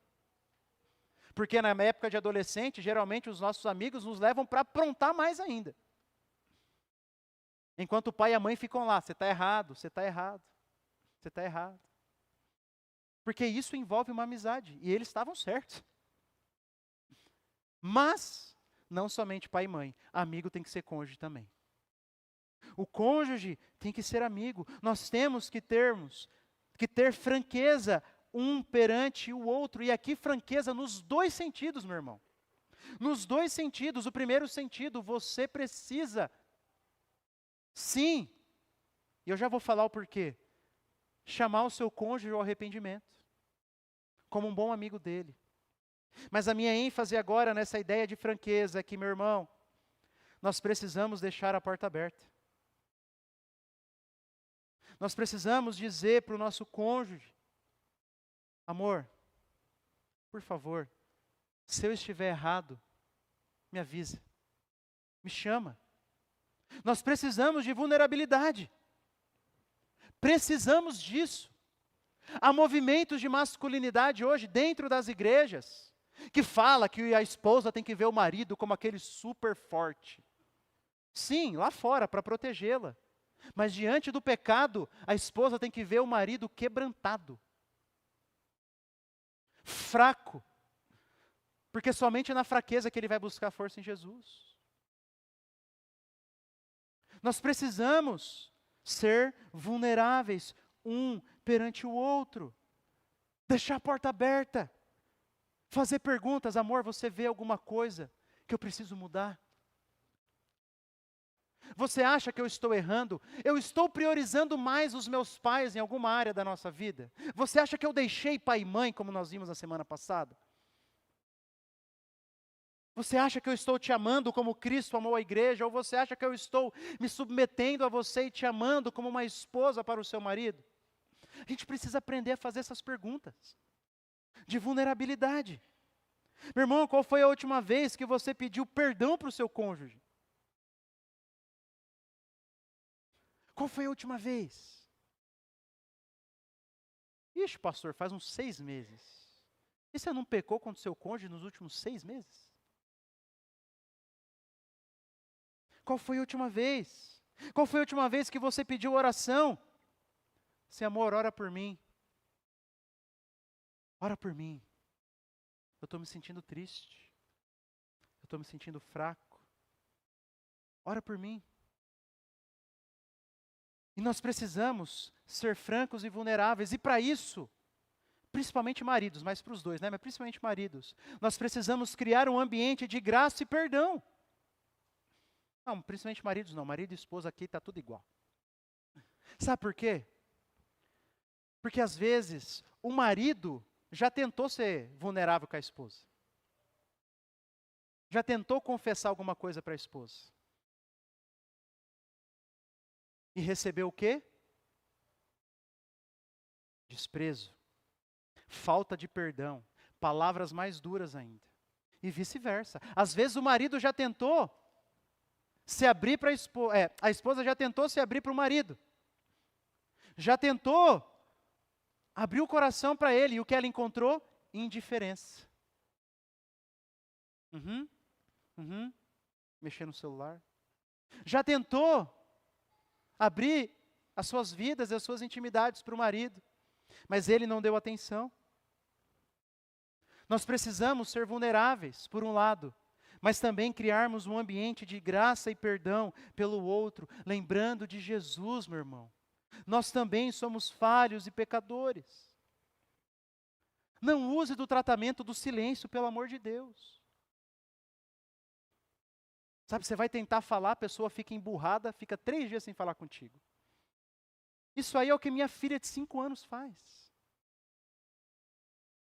Porque na época de adolescente, geralmente os nossos amigos nos levam para aprontar mais ainda. Enquanto o pai e a mãe ficam lá, você está errado, você está errado, você está errado. Porque isso envolve uma amizade, e eles estavam certos. Mas, não somente pai e mãe, amigo tem que ser cônjuge também. O cônjuge tem que ser amigo. Nós temos que ter franqueza um perante o outro. E aqui franqueza nos dois sentidos, meu irmão. Nos dois sentidos. O primeiro sentido, você precisa, sim, e eu já vou falar o porquê, chamar o seu cônjuge ao arrependimento, como um bom amigo dele. Mas a minha ênfase agora nessa ideia de franqueza é que, meu irmão, nós precisamos deixar a porta aberta. Nós precisamos dizer para o nosso cônjuge: amor, por favor, se eu estiver errado, me avisa, me chama. Nós precisamos de vulnerabilidade. Precisamos disso. Há movimentos de masculinidade hoje dentro das igrejas que fala que a esposa tem que ver o marido como aquele super forte. Sim, lá fora, para protegê-la. Mas diante do pecado, a esposa tem que ver o marido quebrantado, fraco, porque somente na fraqueza que ele vai buscar força em Jesus. Nós precisamos ser vulneráveis um perante o outro, deixar a porta aberta, fazer perguntas: amor, você vê alguma coisa que eu preciso mudar? Você acha que eu estou errando? Eu estou priorizando mais os meus pais em alguma área da nossa vida? Você acha que eu deixei pai e mãe, como nós vimos na semana passada? Você acha que eu estou te amando como Cristo amou a igreja? Ou você acha que eu estou me submetendo a você e te amando como uma esposa para o seu marido? A gente precisa aprender a fazer essas perguntas de vulnerabilidade. Meu irmão, qual foi a última vez que você pediu perdão para o seu cônjuge? Qual foi a última vez? Ixi, pastor, faz uns 6 meses. E você não pecou contra o seu cônjuge nos últimos 6 meses? Qual foi a última vez? Qual foi a última vez que você pediu oração? Seu amor, ora por mim. Ora por mim. Eu estou me sentindo triste. Eu estou me sentindo fraco. Ora por mim. E nós precisamos ser francos e vulneráveis. E para isso, principalmente maridos, mas para os dois, né? Mas principalmente maridos, nós precisamos criar um ambiente de graça e perdão. Não, principalmente maridos não. Marido e esposa aqui está tudo igual. Sabe por quê? Porque às vezes o marido já tentou ser vulnerável com a esposa. Já tentou confessar alguma coisa para a esposa. E recebeu o quê? Desprezo, falta de perdão, palavras mais duras ainda. E vice-versa. Às vezes o marido já tentou se abrir para a esposa já tentou se abrir para o marido. Já tentou abrir o coração para ele. E o que ela encontrou? Indiferença. Mexer no celular. Já tentou abrir as suas vidas e as suas intimidades para o marido, mas ele não deu atenção. Nós precisamos ser vulneráveis, por um lado, mas também criarmos um ambiente de graça e perdão pelo outro, lembrando de Jesus, meu irmão. Nós também somos falhos e pecadores. Não use do tratamento do silêncio, pelo amor de Deus. Sabe, você vai tentar falar, a pessoa fica emburrada, fica 3 dias sem falar contigo. Isso aí é o que minha filha de 5 anos faz.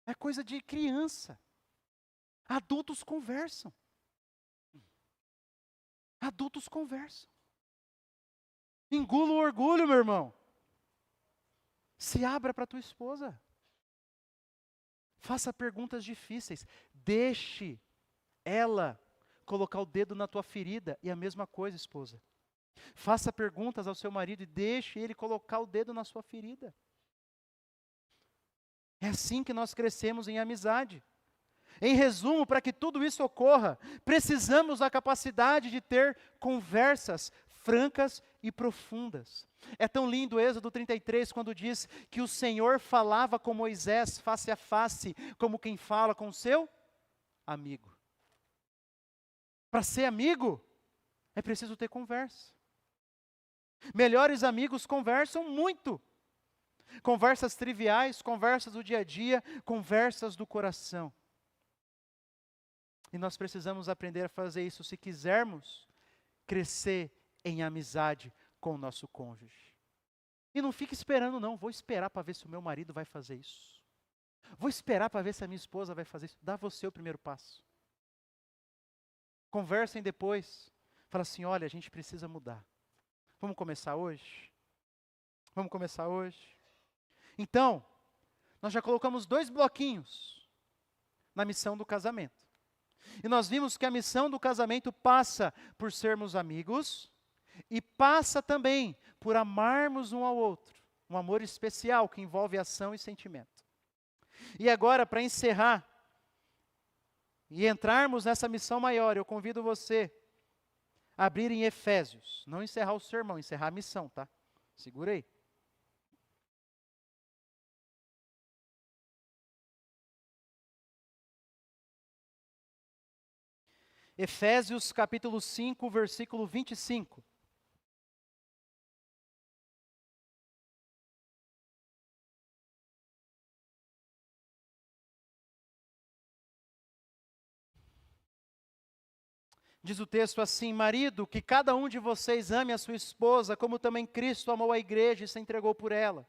É coisa de criança. Adultos conversam. Adultos conversam. Engula o orgulho, meu irmão. Se abra para tua esposa. Faça perguntas difíceis. Deixe ela colocar o dedo na tua ferida. E a mesma coisa, esposa. Faça perguntas ao seu marido e deixe ele colocar o dedo na sua ferida. É assim que nós crescemos em amizade. Em resumo, para que tudo isso ocorra, precisamos da capacidade de ter conversas francas e profundas. É tão lindo o Êxodo 33, quando diz que o Senhor falava com Moisés face a face, como quem fala com seu amigo. Para ser amigo, é preciso ter conversa. Melhores amigos conversam muito. Conversas triviais, conversas do dia a dia, conversas do coração. E nós precisamos aprender a fazer isso se quisermos crescer em amizade com o nosso cônjuge. E não fique esperando não, vou esperar para ver se o meu marido vai fazer isso. Vou esperar para ver se a minha esposa vai fazer isso. Dá você o primeiro passo. Conversem depois. Fala assim, olha, a gente precisa mudar. Vamos começar hoje? Vamos começar hoje? Então, nós já colocamos 2 bloquinhos na missão do casamento. E nós vimos que a missão do casamento passa por sermos amigos e passa também por amarmos um ao outro. Um amor especial que envolve ação e sentimento. E agora, para encerrar e entrarmos nessa missão maior, eu convido você a abrir em Efésios. Não encerrar o sermão, encerrar a missão, tá? Segura aí. Efésios capítulo 5, versículo 25. Diz o texto assim, marido, que cada um de vocês ame a sua esposa, como também Cristo amou a igreja e se entregou por ela,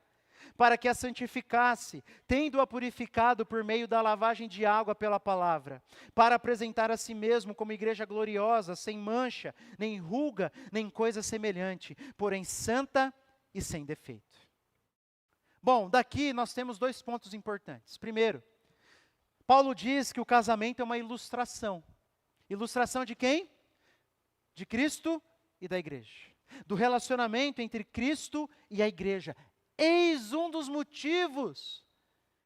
para que a santificasse, tendo-a purificado por meio da lavagem de água pela palavra, para apresentar a si mesmo como igreja gloriosa, sem mancha, nem ruga, nem coisa semelhante, porém santa e sem defeito. Bom, daqui nós temos 2 pontos importantes. Primeiro, Paulo diz que o casamento é uma ilustração. Ilustração de quem? De Cristo e da igreja. Do relacionamento entre Cristo e a igreja. Eis um dos motivos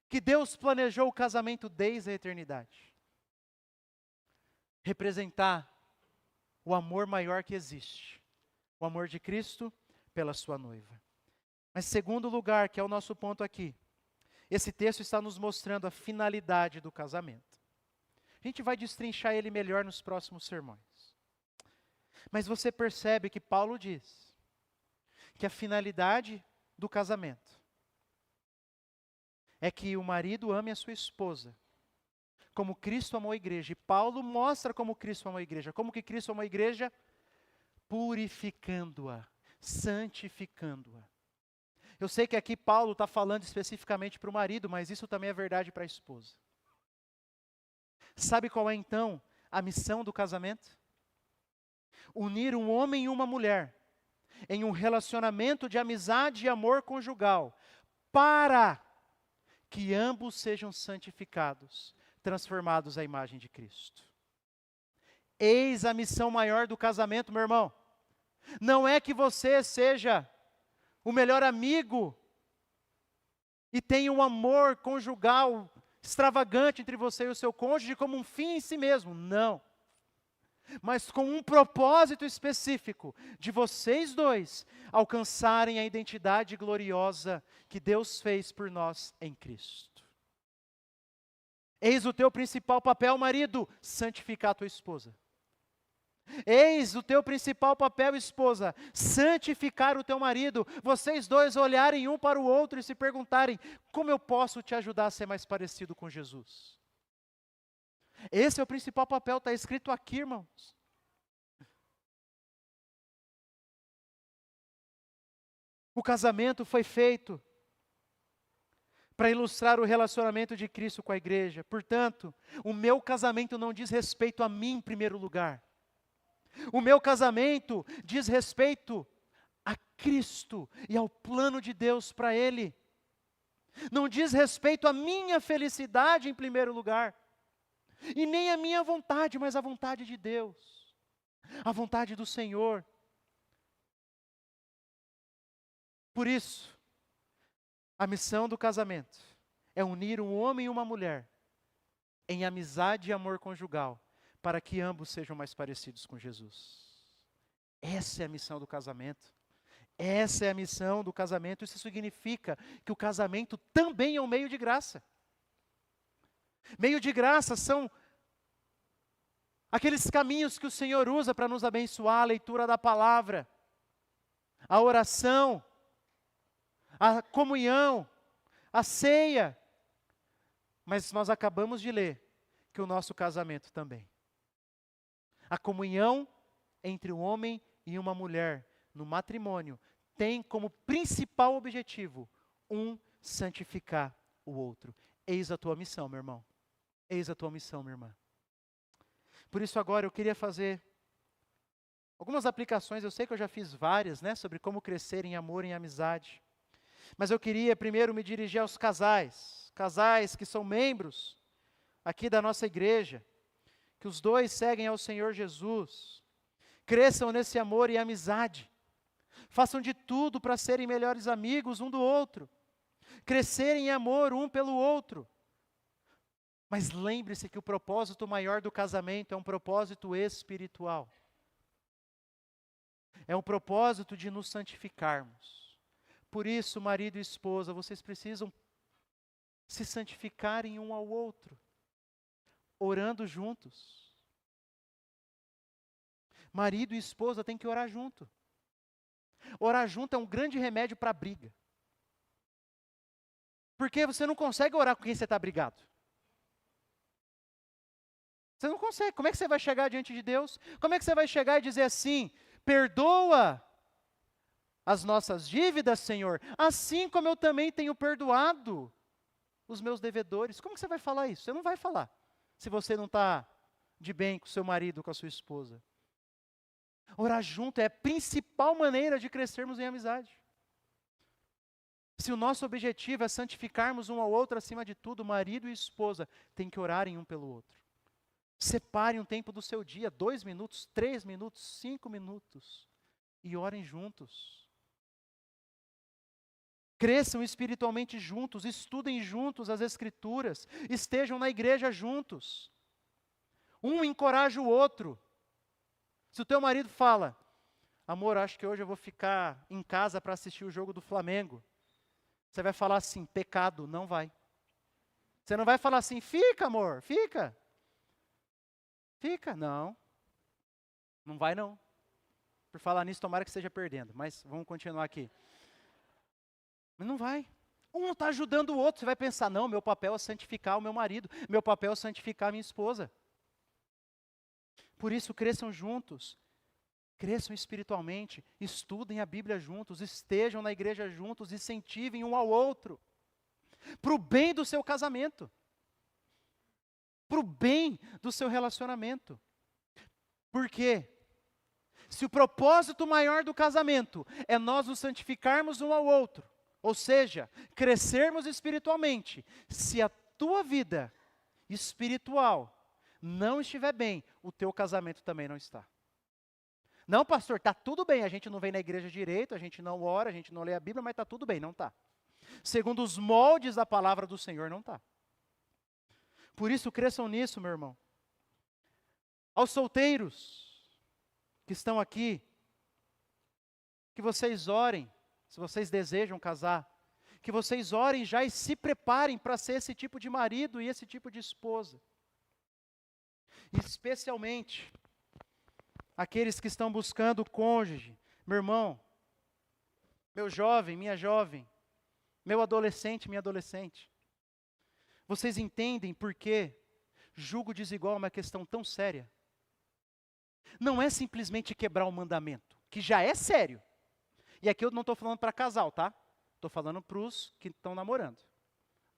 que Deus planejou o casamento desde a eternidade. Representar o amor maior que existe. O amor de Cristo pela sua noiva. Mas segundo lugar, que é o nosso ponto aqui, esse texto está nos mostrando a finalidade do casamento. A gente vai destrinchar ele melhor nos próximos sermões. Mas você percebe que Paulo diz que a finalidade do casamento é que o marido ame a sua esposa, como Cristo amou a igreja. E Paulo mostra como Cristo amou a igreja. Como que Cristo amou a igreja? Purificando-a, santificando-a. Eu sei que aqui Paulo está falando especificamente para o marido, mas isso também é verdade para a esposa. Sabe qual é então a missão do casamento? Unir um homem e uma mulher em um relacionamento de amizade e amor conjugal, para que ambos sejam santificados, transformados à imagem de Cristo. Eis a missão maior do casamento, meu irmão. Não é que você seja o melhor amigo e tenha um amor conjugal extravagante entre você e o seu cônjuge como um fim em si mesmo. Não. Mas com um propósito específico de vocês dois alcançarem a identidade gloriosa que Deus fez por nós em Cristo. Eis o teu principal papel, marido, santificar a tua esposa. Eis o teu principal papel, esposa, santificar o teu marido. Vocês dois olharem um para o outro e se perguntarem, como eu posso te ajudar a ser mais parecido com Jesus? Esse é o principal papel, está escrito aqui, irmãos. O casamento foi feito para ilustrar o relacionamento de Cristo com a igreja. Portanto, o meu casamento não diz respeito a mim em primeiro lugar. O meu casamento diz respeito a Cristo e ao plano de Deus para Ele. Não diz respeito à minha felicidade em primeiro lugar. E nem a minha vontade, mas a vontade de Deus. A vontade do Senhor. Por isso, a missão do casamento é unir um homem e uma mulher em amizade e amor conjugal, para que ambos sejam mais parecidos com Jesus. Essa é a missão do casamento. Essa é a missão do casamento. Isso significa que o casamento também é um meio de graça. Meio de graça são aqueles caminhos que o Senhor usa para nos abençoar, a leitura da palavra, a oração, a comunhão, a ceia. Mas nós acabamos de ler que o nosso casamento também. A comunhão entre um homem e uma mulher no matrimônio tem como principal objetivo santificar o outro. Eis a tua missão, meu irmão. Eis a tua missão, minha irmã. Por isso agora eu queria fazer algumas aplicações, eu sei que eu já fiz várias, né, sobre como crescer em amor e em amizade. Mas eu queria primeiro me dirigir aos casais que são membros aqui da nossa igreja, que os dois seguem ao Senhor Jesus, cresçam nesse amor e amizade, façam de tudo para serem melhores amigos um do outro, crescerem em amor um pelo outro. Mas lembre-se que o propósito maior do casamento é um propósito espiritual. É um propósito de nos santificarmos. Por isso, marido e esposa, vocês precisam se santificarem um ao outro, orando juntos. Marido e esposa têm que orar junto. Orar junto é um grande remédio para a briga. Porque você não consegue orar com quem você está brigado. Você não consegue. Como é que você vai chegar diante de Deus? Como é que você vai chegar e dizer assim: perdoa as nossas dívidas, Senhor, assim como eu também tenho perdoado os meus devedores? Como que você vai falar isso? Você não vai falar, se você não está de bem com o seu marido, com a sua esposa. Orar junto é a principal maneira de crescermos em amizade. Se o nosso objetivo é santificarmos um ao outro acima de tudo, marido e esposa têm que orarem um pelo outro. Separe um tempo do seu dia, 2 minutos, 3 minutos, 5 minutos, e orem juntos. Cresçam espiritualmente juntos, estudem juntos as Escrituras, estejam na igreja juntos. Um encoraja o outro. Se o teu marido fala: amor, acho que hoje eu vou ficar em casa para assistir o jogo do Flamengo. Você vai falar assim: pecado, não vai. Você não vai falar assim: fica, amor, fica. Fica, não. Não vai não. Por falar nisso, tomara que esteja perdendo, mas vamos continuar aqui. Mas não vai. Um está ajudando o outro. Você vai pensar: não, meu papel é santificar o meu marido, meu papel é santificar a minha esposa. Por isso, cresçam juntos, cresçam espiritualmente, estudem a Bíblia juntos, estejam na igreja juntos, incentivem um ao outro, para o bem do seu casamento, para o bem do seu relacionamento. Por quê? Se o propósito maior do casamento é nós nos santificarmos um ao outro, ou seja, crescermos espiritualmente, se a tua vida espiritual não estiver bem, o teu casamento também não está. Não, pastor, está tudo bem, a gente não vem na igreja direito, a gente não ora, a gente não lê a Bíblia, mas está tudo bem, não está. Segundo os moldes da palavra do Senhor, não está. Por isso, cresçam nisso, meu irmão. Aos solteiros que estão aqui, que vocês orem, se vocês desejam casar, que vocês orem já e se preparem para ser esse tipo de marido e esse tipo de esposa. Especialmente aqueles que estão buscando o cônjuge. Meu irmão, meu jovem, minha jovem, meu adolescente, minha adolescente. Vocês entendem por que julgo desigual é uma questão tão séria? Não é simplesmente quebrar o mandamento, que já é sério. E aqui eu não estou falando para casal, tá? Estou falando para os que estão namorando.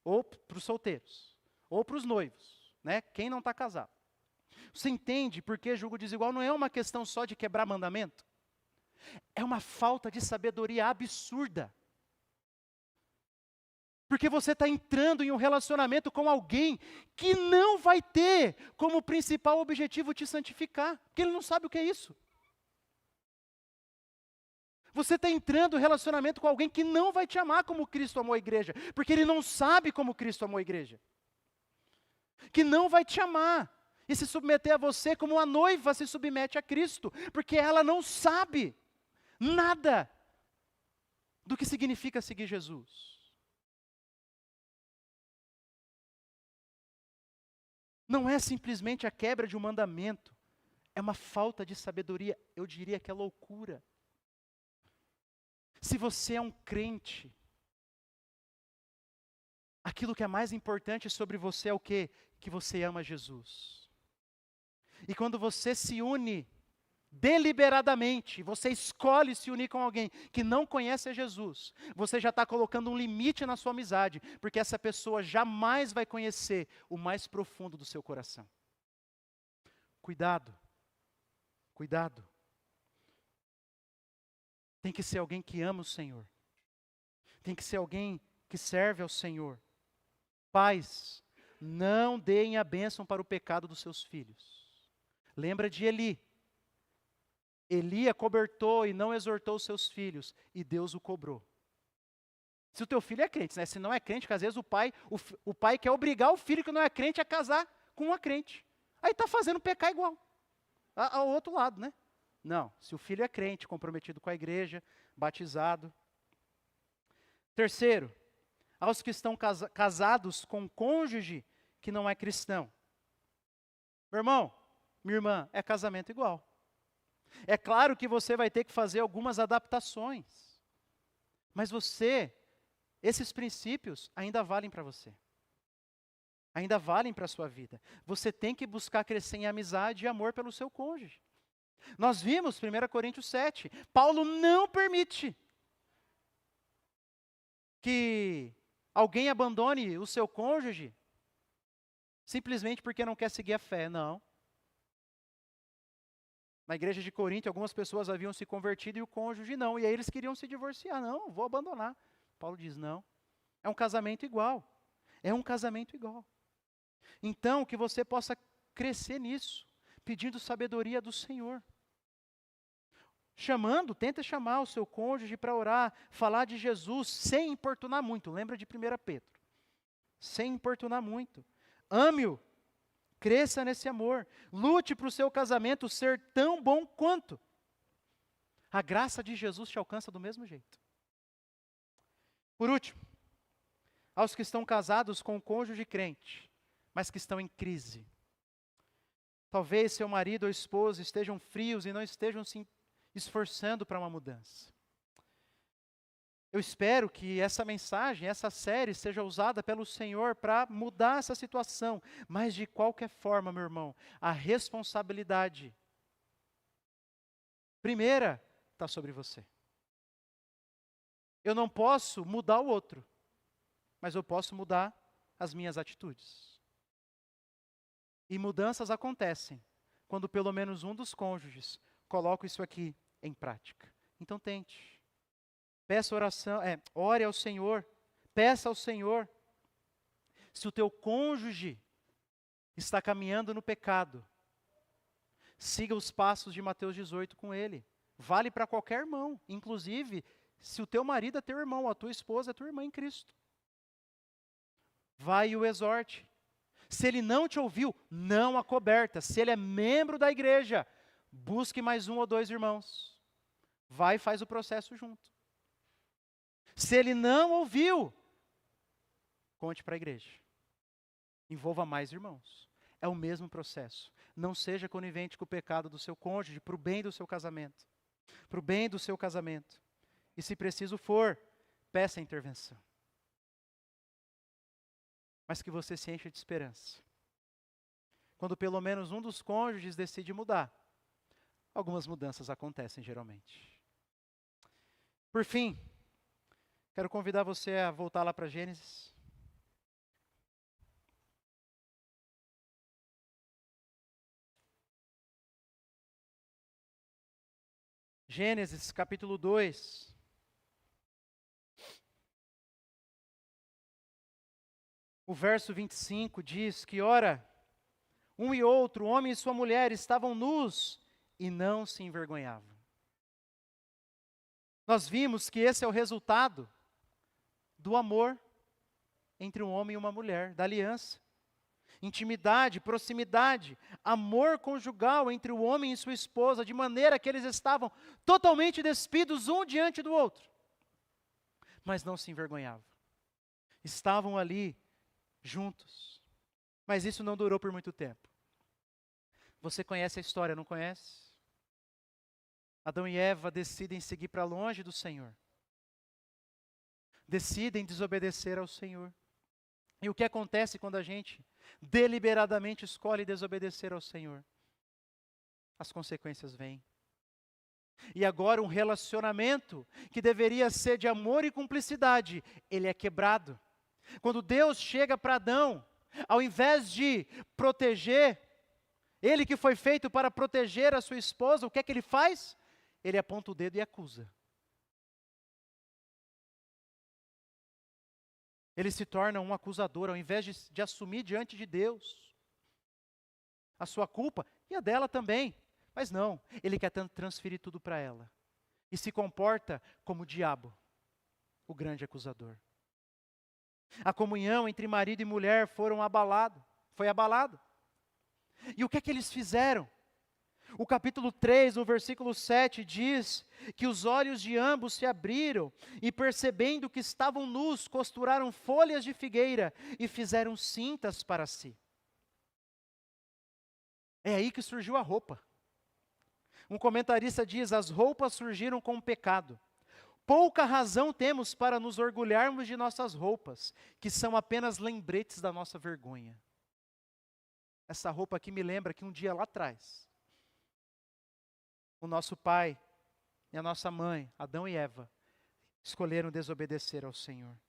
Ou para os solteiros. Ou para os noivos, né? Quem não está casado. Você entende por que julgo desigual não é uma questão só de quebrar mandamento? É uma falta de sabedoria absurda. Porque você está entrando em um relacionamento com alguém que não vai ter como principal objetivo te santificar, porque ele não sabe o que é isso. Você está entrando em um relacionamento com alguém que não vai te amar como Cristo amou a igreja, porque ele não sabe como Cristo amou a igreja. Que não vai te amar. e se submeter a você como a noiva se submete a Cristo, porque ela não sabe nada do que significa seguir Jesus. Não é simplesmente a quebra de um mandamento, é uma falta de sabedoria, eu diria que é loucura. Se você é um crente, aquilo que é mais importante sobre você é o quê? Que você ama Jesus. E quando você se une deliberadamente, você escolhe se unir com alguém que não conhece a Jesus, você já está colocando um limite na sua amizade, porque essa pessoa jamais vai conhecer o mais profundo do seu coração. Cuidado, cuidado. Tem que ser alguém que ama o Senhor. Tem que ser alguém que serve ao Senhor. Pais, não deem a bênção para o pecado dos seus filhos. Lembra de Eli. Eli acobertou e não exortou os seus filhos, e Deus o cobrou. Se o teu filho é crente, né? Se não é crente, porque às vezes o pai quer obrigar o filho que não é crente a casar com uma crente. Aí está fazendo pecar igual, ao outro lado, né? Não, se o filho é crente, comprometido com a igreja, batizado. Terceiro, aos que estão casados com um cônjuge que não é cristão. Meu irmão, minha irmã, é casamento igual. É claro que você vai ter que fazer algumas adaptações, mas esses princípios ainda valem para você. Ainda valem para a sua vida. Você tem que buscar crescer em amizade e amor pelo seu cônjuge. Nós vimos 1 Coríntios 7, Paulo não permite que alguém abandone o seu cônjuge simplesmente porque não quer seguir a fé, não. Na igreja de Corinto, algumas pessoas haviam se convertido e o cônjuge não, e aí eles queriam se divorciar, não, vou abandonar. Paulo diz, não, é um casamento igual, é um casamento igual. Então, que você possa crescer nisso, pedindo sabedoria do Senhor. Tenta chamar o seu cônjuge para orar, falar de Jesus, sem importunar muito. Lembra de 1 Pedro. Sem importunar muito. Ame-o, cresça nesse amor. Lute para o seu casamento ser tão bom quanto. A graça de Jesus te alcança do mesmo jeito. Por último, aos que estão casados com um cônjuge crente, mas que estão em crise. Talvez seu marido ou esposa estejam frios e não estejam se esforçando para uma mudança. Eu espero que essa mensagem, essa série seja usada pelo Senhor para mudar essa situação, mas de qualquer forma, meu irmão, a responsabilidade primeira está sobre você. Eu não posso mudar o outro, mas eu posso mudar as minhas atitudes. E mudanças acontecem quando pelo menos um dos cônjuges coloca isso aqui em prática. Então tente. Peça oração, ore ao Senhor, peça ao Senhor. Se o teu cônjuge está caminhando no pecado, siga os passos de Mateus 18 com ele. Vale para qualquer irmão, inclusive se o teu marido é teu irmão, a tua esposa é tua irmã em Cristo. Vai e o exorte. Se ele não te ouviu, não acoberta. Se ele é membro da igreja, busque mais um ou dois irmãos. Vai e faz o processo junto. Se ele não ouviu, conte para a igreja. Envolva mais irmãos. É o mesmo processo. Não seja conivente com o pecado do seu cônjuge, para o bem do seu casamento. Para o bem do seu casamento. E se preciso for, peça a intervenção. Mas que você se encha de esperança. Quando pelo menos um dos cônjuges decide mudar, algumas mudanças acontecem geralmente. Por fim, quero convidar você a voltar lá para Gênesis. Gênesis capítulo 2. O verso 25 diz que, ora, um e outro, o homem e sua mulher, estavam nus e não se envergonhavam. Nós vimos que esse é o resultado do amor entre um homem e uma mulher, da aliança. intimidade, proximidade, amor conjugal entre o homem e sua esposa, de maneira que eles estavam totalmente despidos um diante do outro, mas não se envergonhavam. Estavam ali juntos, mas isso não durou por muito tempo. Você conhece a história, não conhece? Adão e Eva decidem seguir para longe do Senhor, decidem desobedecer ao Senhor. E o que acontece quando a gente deliberadamente escolhe desobedecer ao Senhor? As consequências vêm. E agora um relacionamento que deveria ser de amor e cumplicidade, ele é quebrado. Quando Deus chega para Adão, ao invés de proteger, ele que foi feito para proteger a sua esposa, o que é que ele faz? Ele aponta o dedo e acusa. Ele se torna um acusador, ao invés de assumir diante de Deus a sua culpa e a dela também. Mas não, ele quer transferir tudo para ela. E se comporta como o diabo, o grande acusador. A comunhão entre marido e mulher foi abalado. E o que é que eles fizeram? O capítulo 3, no versículo 7, diz que os olhos de ambos se abriram e, percebendo que estavam nus, costuraram folhas de figueira e fizeram cintas para si. É aí que surgiu a roupa. Um comentarista diz: as roupas surgiram com o pecado. Pouca razão temos para nos orgulharmos de nossas roupas, que são apenas lembretes da nossa vergonha. Essa roupa aqui me lembra que um dia lá atrás, o nosso pai e a nossa mãe, Adão e Eva, escolheram desobedecer ao Senhor.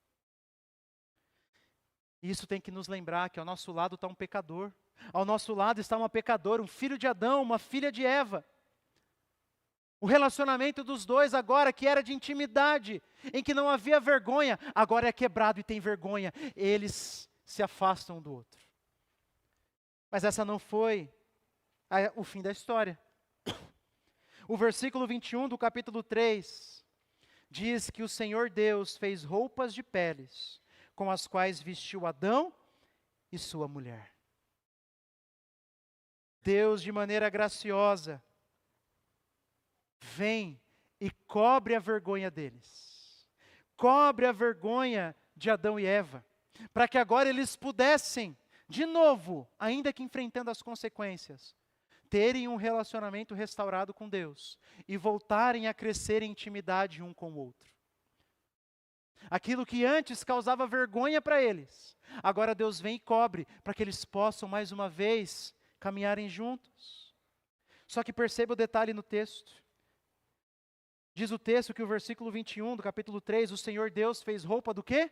E isso tem que nos lembrar que ao nosso lado está um pecador. Ao nosso lado está uma pecadora, um filho de Adão, uma filha de Eva. O relacionamento dos dois agora, que era de intimidade, em que não havia vergonha, agora é quebrado e tem vergonha. Eles se afastam um do outro. Mas essa não foi o fim da história. O versículo 21 do capítulo 3 diz que o Senhor Deus fez roupas de peles, com as quais vestiu Adão e sua mulher. Deus, de maneira graciosa, vem e cobre a vergonha deles. Cobre a vergonha de Adão e Eva, para que agora eles pudessem, de novo, ainda que enfrentando as consequências, terem um relacionamento restaurado com Deus e voltarem a crescer em intimidade um com o outro. Aquilo que antes causava vergonha para eles, agora Deus vem e cobre, para que eles possam mais uma vez caminharem juntos. Só que perceba o detalhe no texto. Diz o texto que o versículo 21 do capítulo 3, o Senhor Deus fez roupa do quê?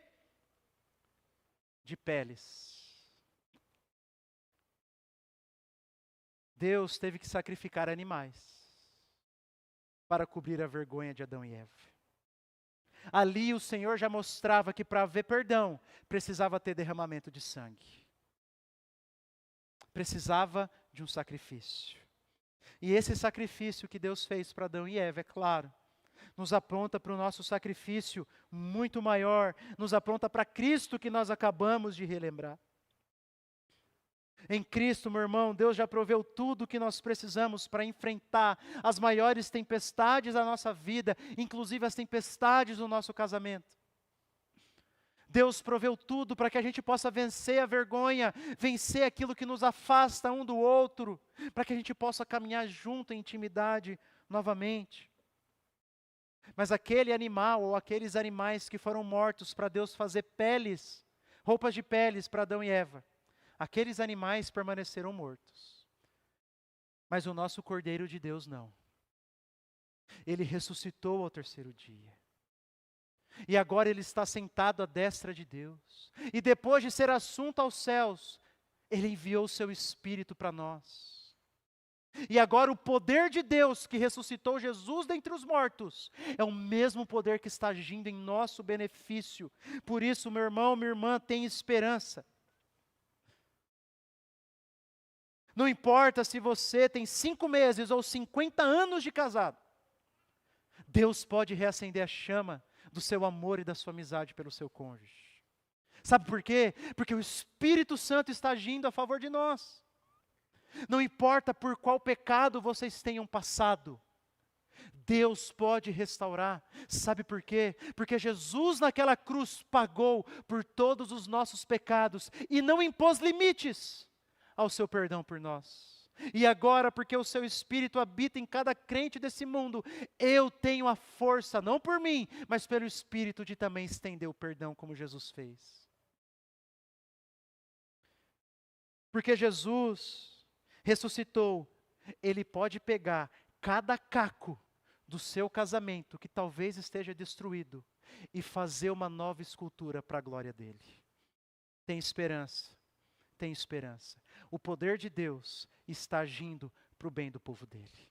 De peles. Deus teve que sacrificar animais para cobrir a vergonha de Adão e Eva. Ali o Senhor já mostrava que para haver perdão, precisava ter derramamento de sangue. Precisava de um sacrifício. E esse sacrifício que Deus fez para Adão e Eva, é claro, nos apronta para o nosso sacrifício muito maior, nos apronta para Cristo que nós acabamos de relembrar. Em Cristo, meu irmão, Deus já proveu tudo o que nós precisamos para enfrentar as maiores tempestades da nossa vida, inclusive as tempestades do nosso casamento. Deus proveu tudo para que a gente possa vencer a vergonha, vencer aquilo que nos afasta um do outro, para que a gente possa caminhar junto em intimidade novamente. Mas aquele animal ou aqueles animais que foram mortos para Deus fazer peles, roupas de peles para Adão e Eva, aqueles animais permaneceram mortos. Mas o nosso Cordeiro de Deus não. Ele ressuscitou ao terceiro dia. E agora ele está sentado à destra de Deus. E depois de ser assunto aos céus, ele enviou o seu Espírito para nós. E agora o poder de Deus que ressuscitou Jesus dentre os mortos, é o mesmo poder que está agindo em nosso benefício. Por isso, meu irmão, minha irmã, tem esperança. Não importa se você tem 5 meses ou 50 anos de casado, Deus pode reacender a chama do seu amor e da sua amizade pelo seu cônjuge. Sabe por quê? Porque o Espírito Santo está agindo a favor de nós. Não importa por qual pecado vocês tenham passado, Deus pode restaurar. Sabe por quê? Porque Jesus naquela cruz pagou por todos os nossos pecados e não impôs limites ao seu perdão por nós. E agora, porque o seu Espírito habita em cada crente desse mundo, eu tenho a força, não por mim, mas pelo Espírito, de também estender o perdão como Jesus fez. Porque Jesus ressuscitou, Ele pode pegar cada caco do seu casamento, que talvez esteja destruído, e fazer uma nova escultura para a glória dEle. Tem esperança, tem esperança. O poder de Deus está agindo para o bem do povo dEle.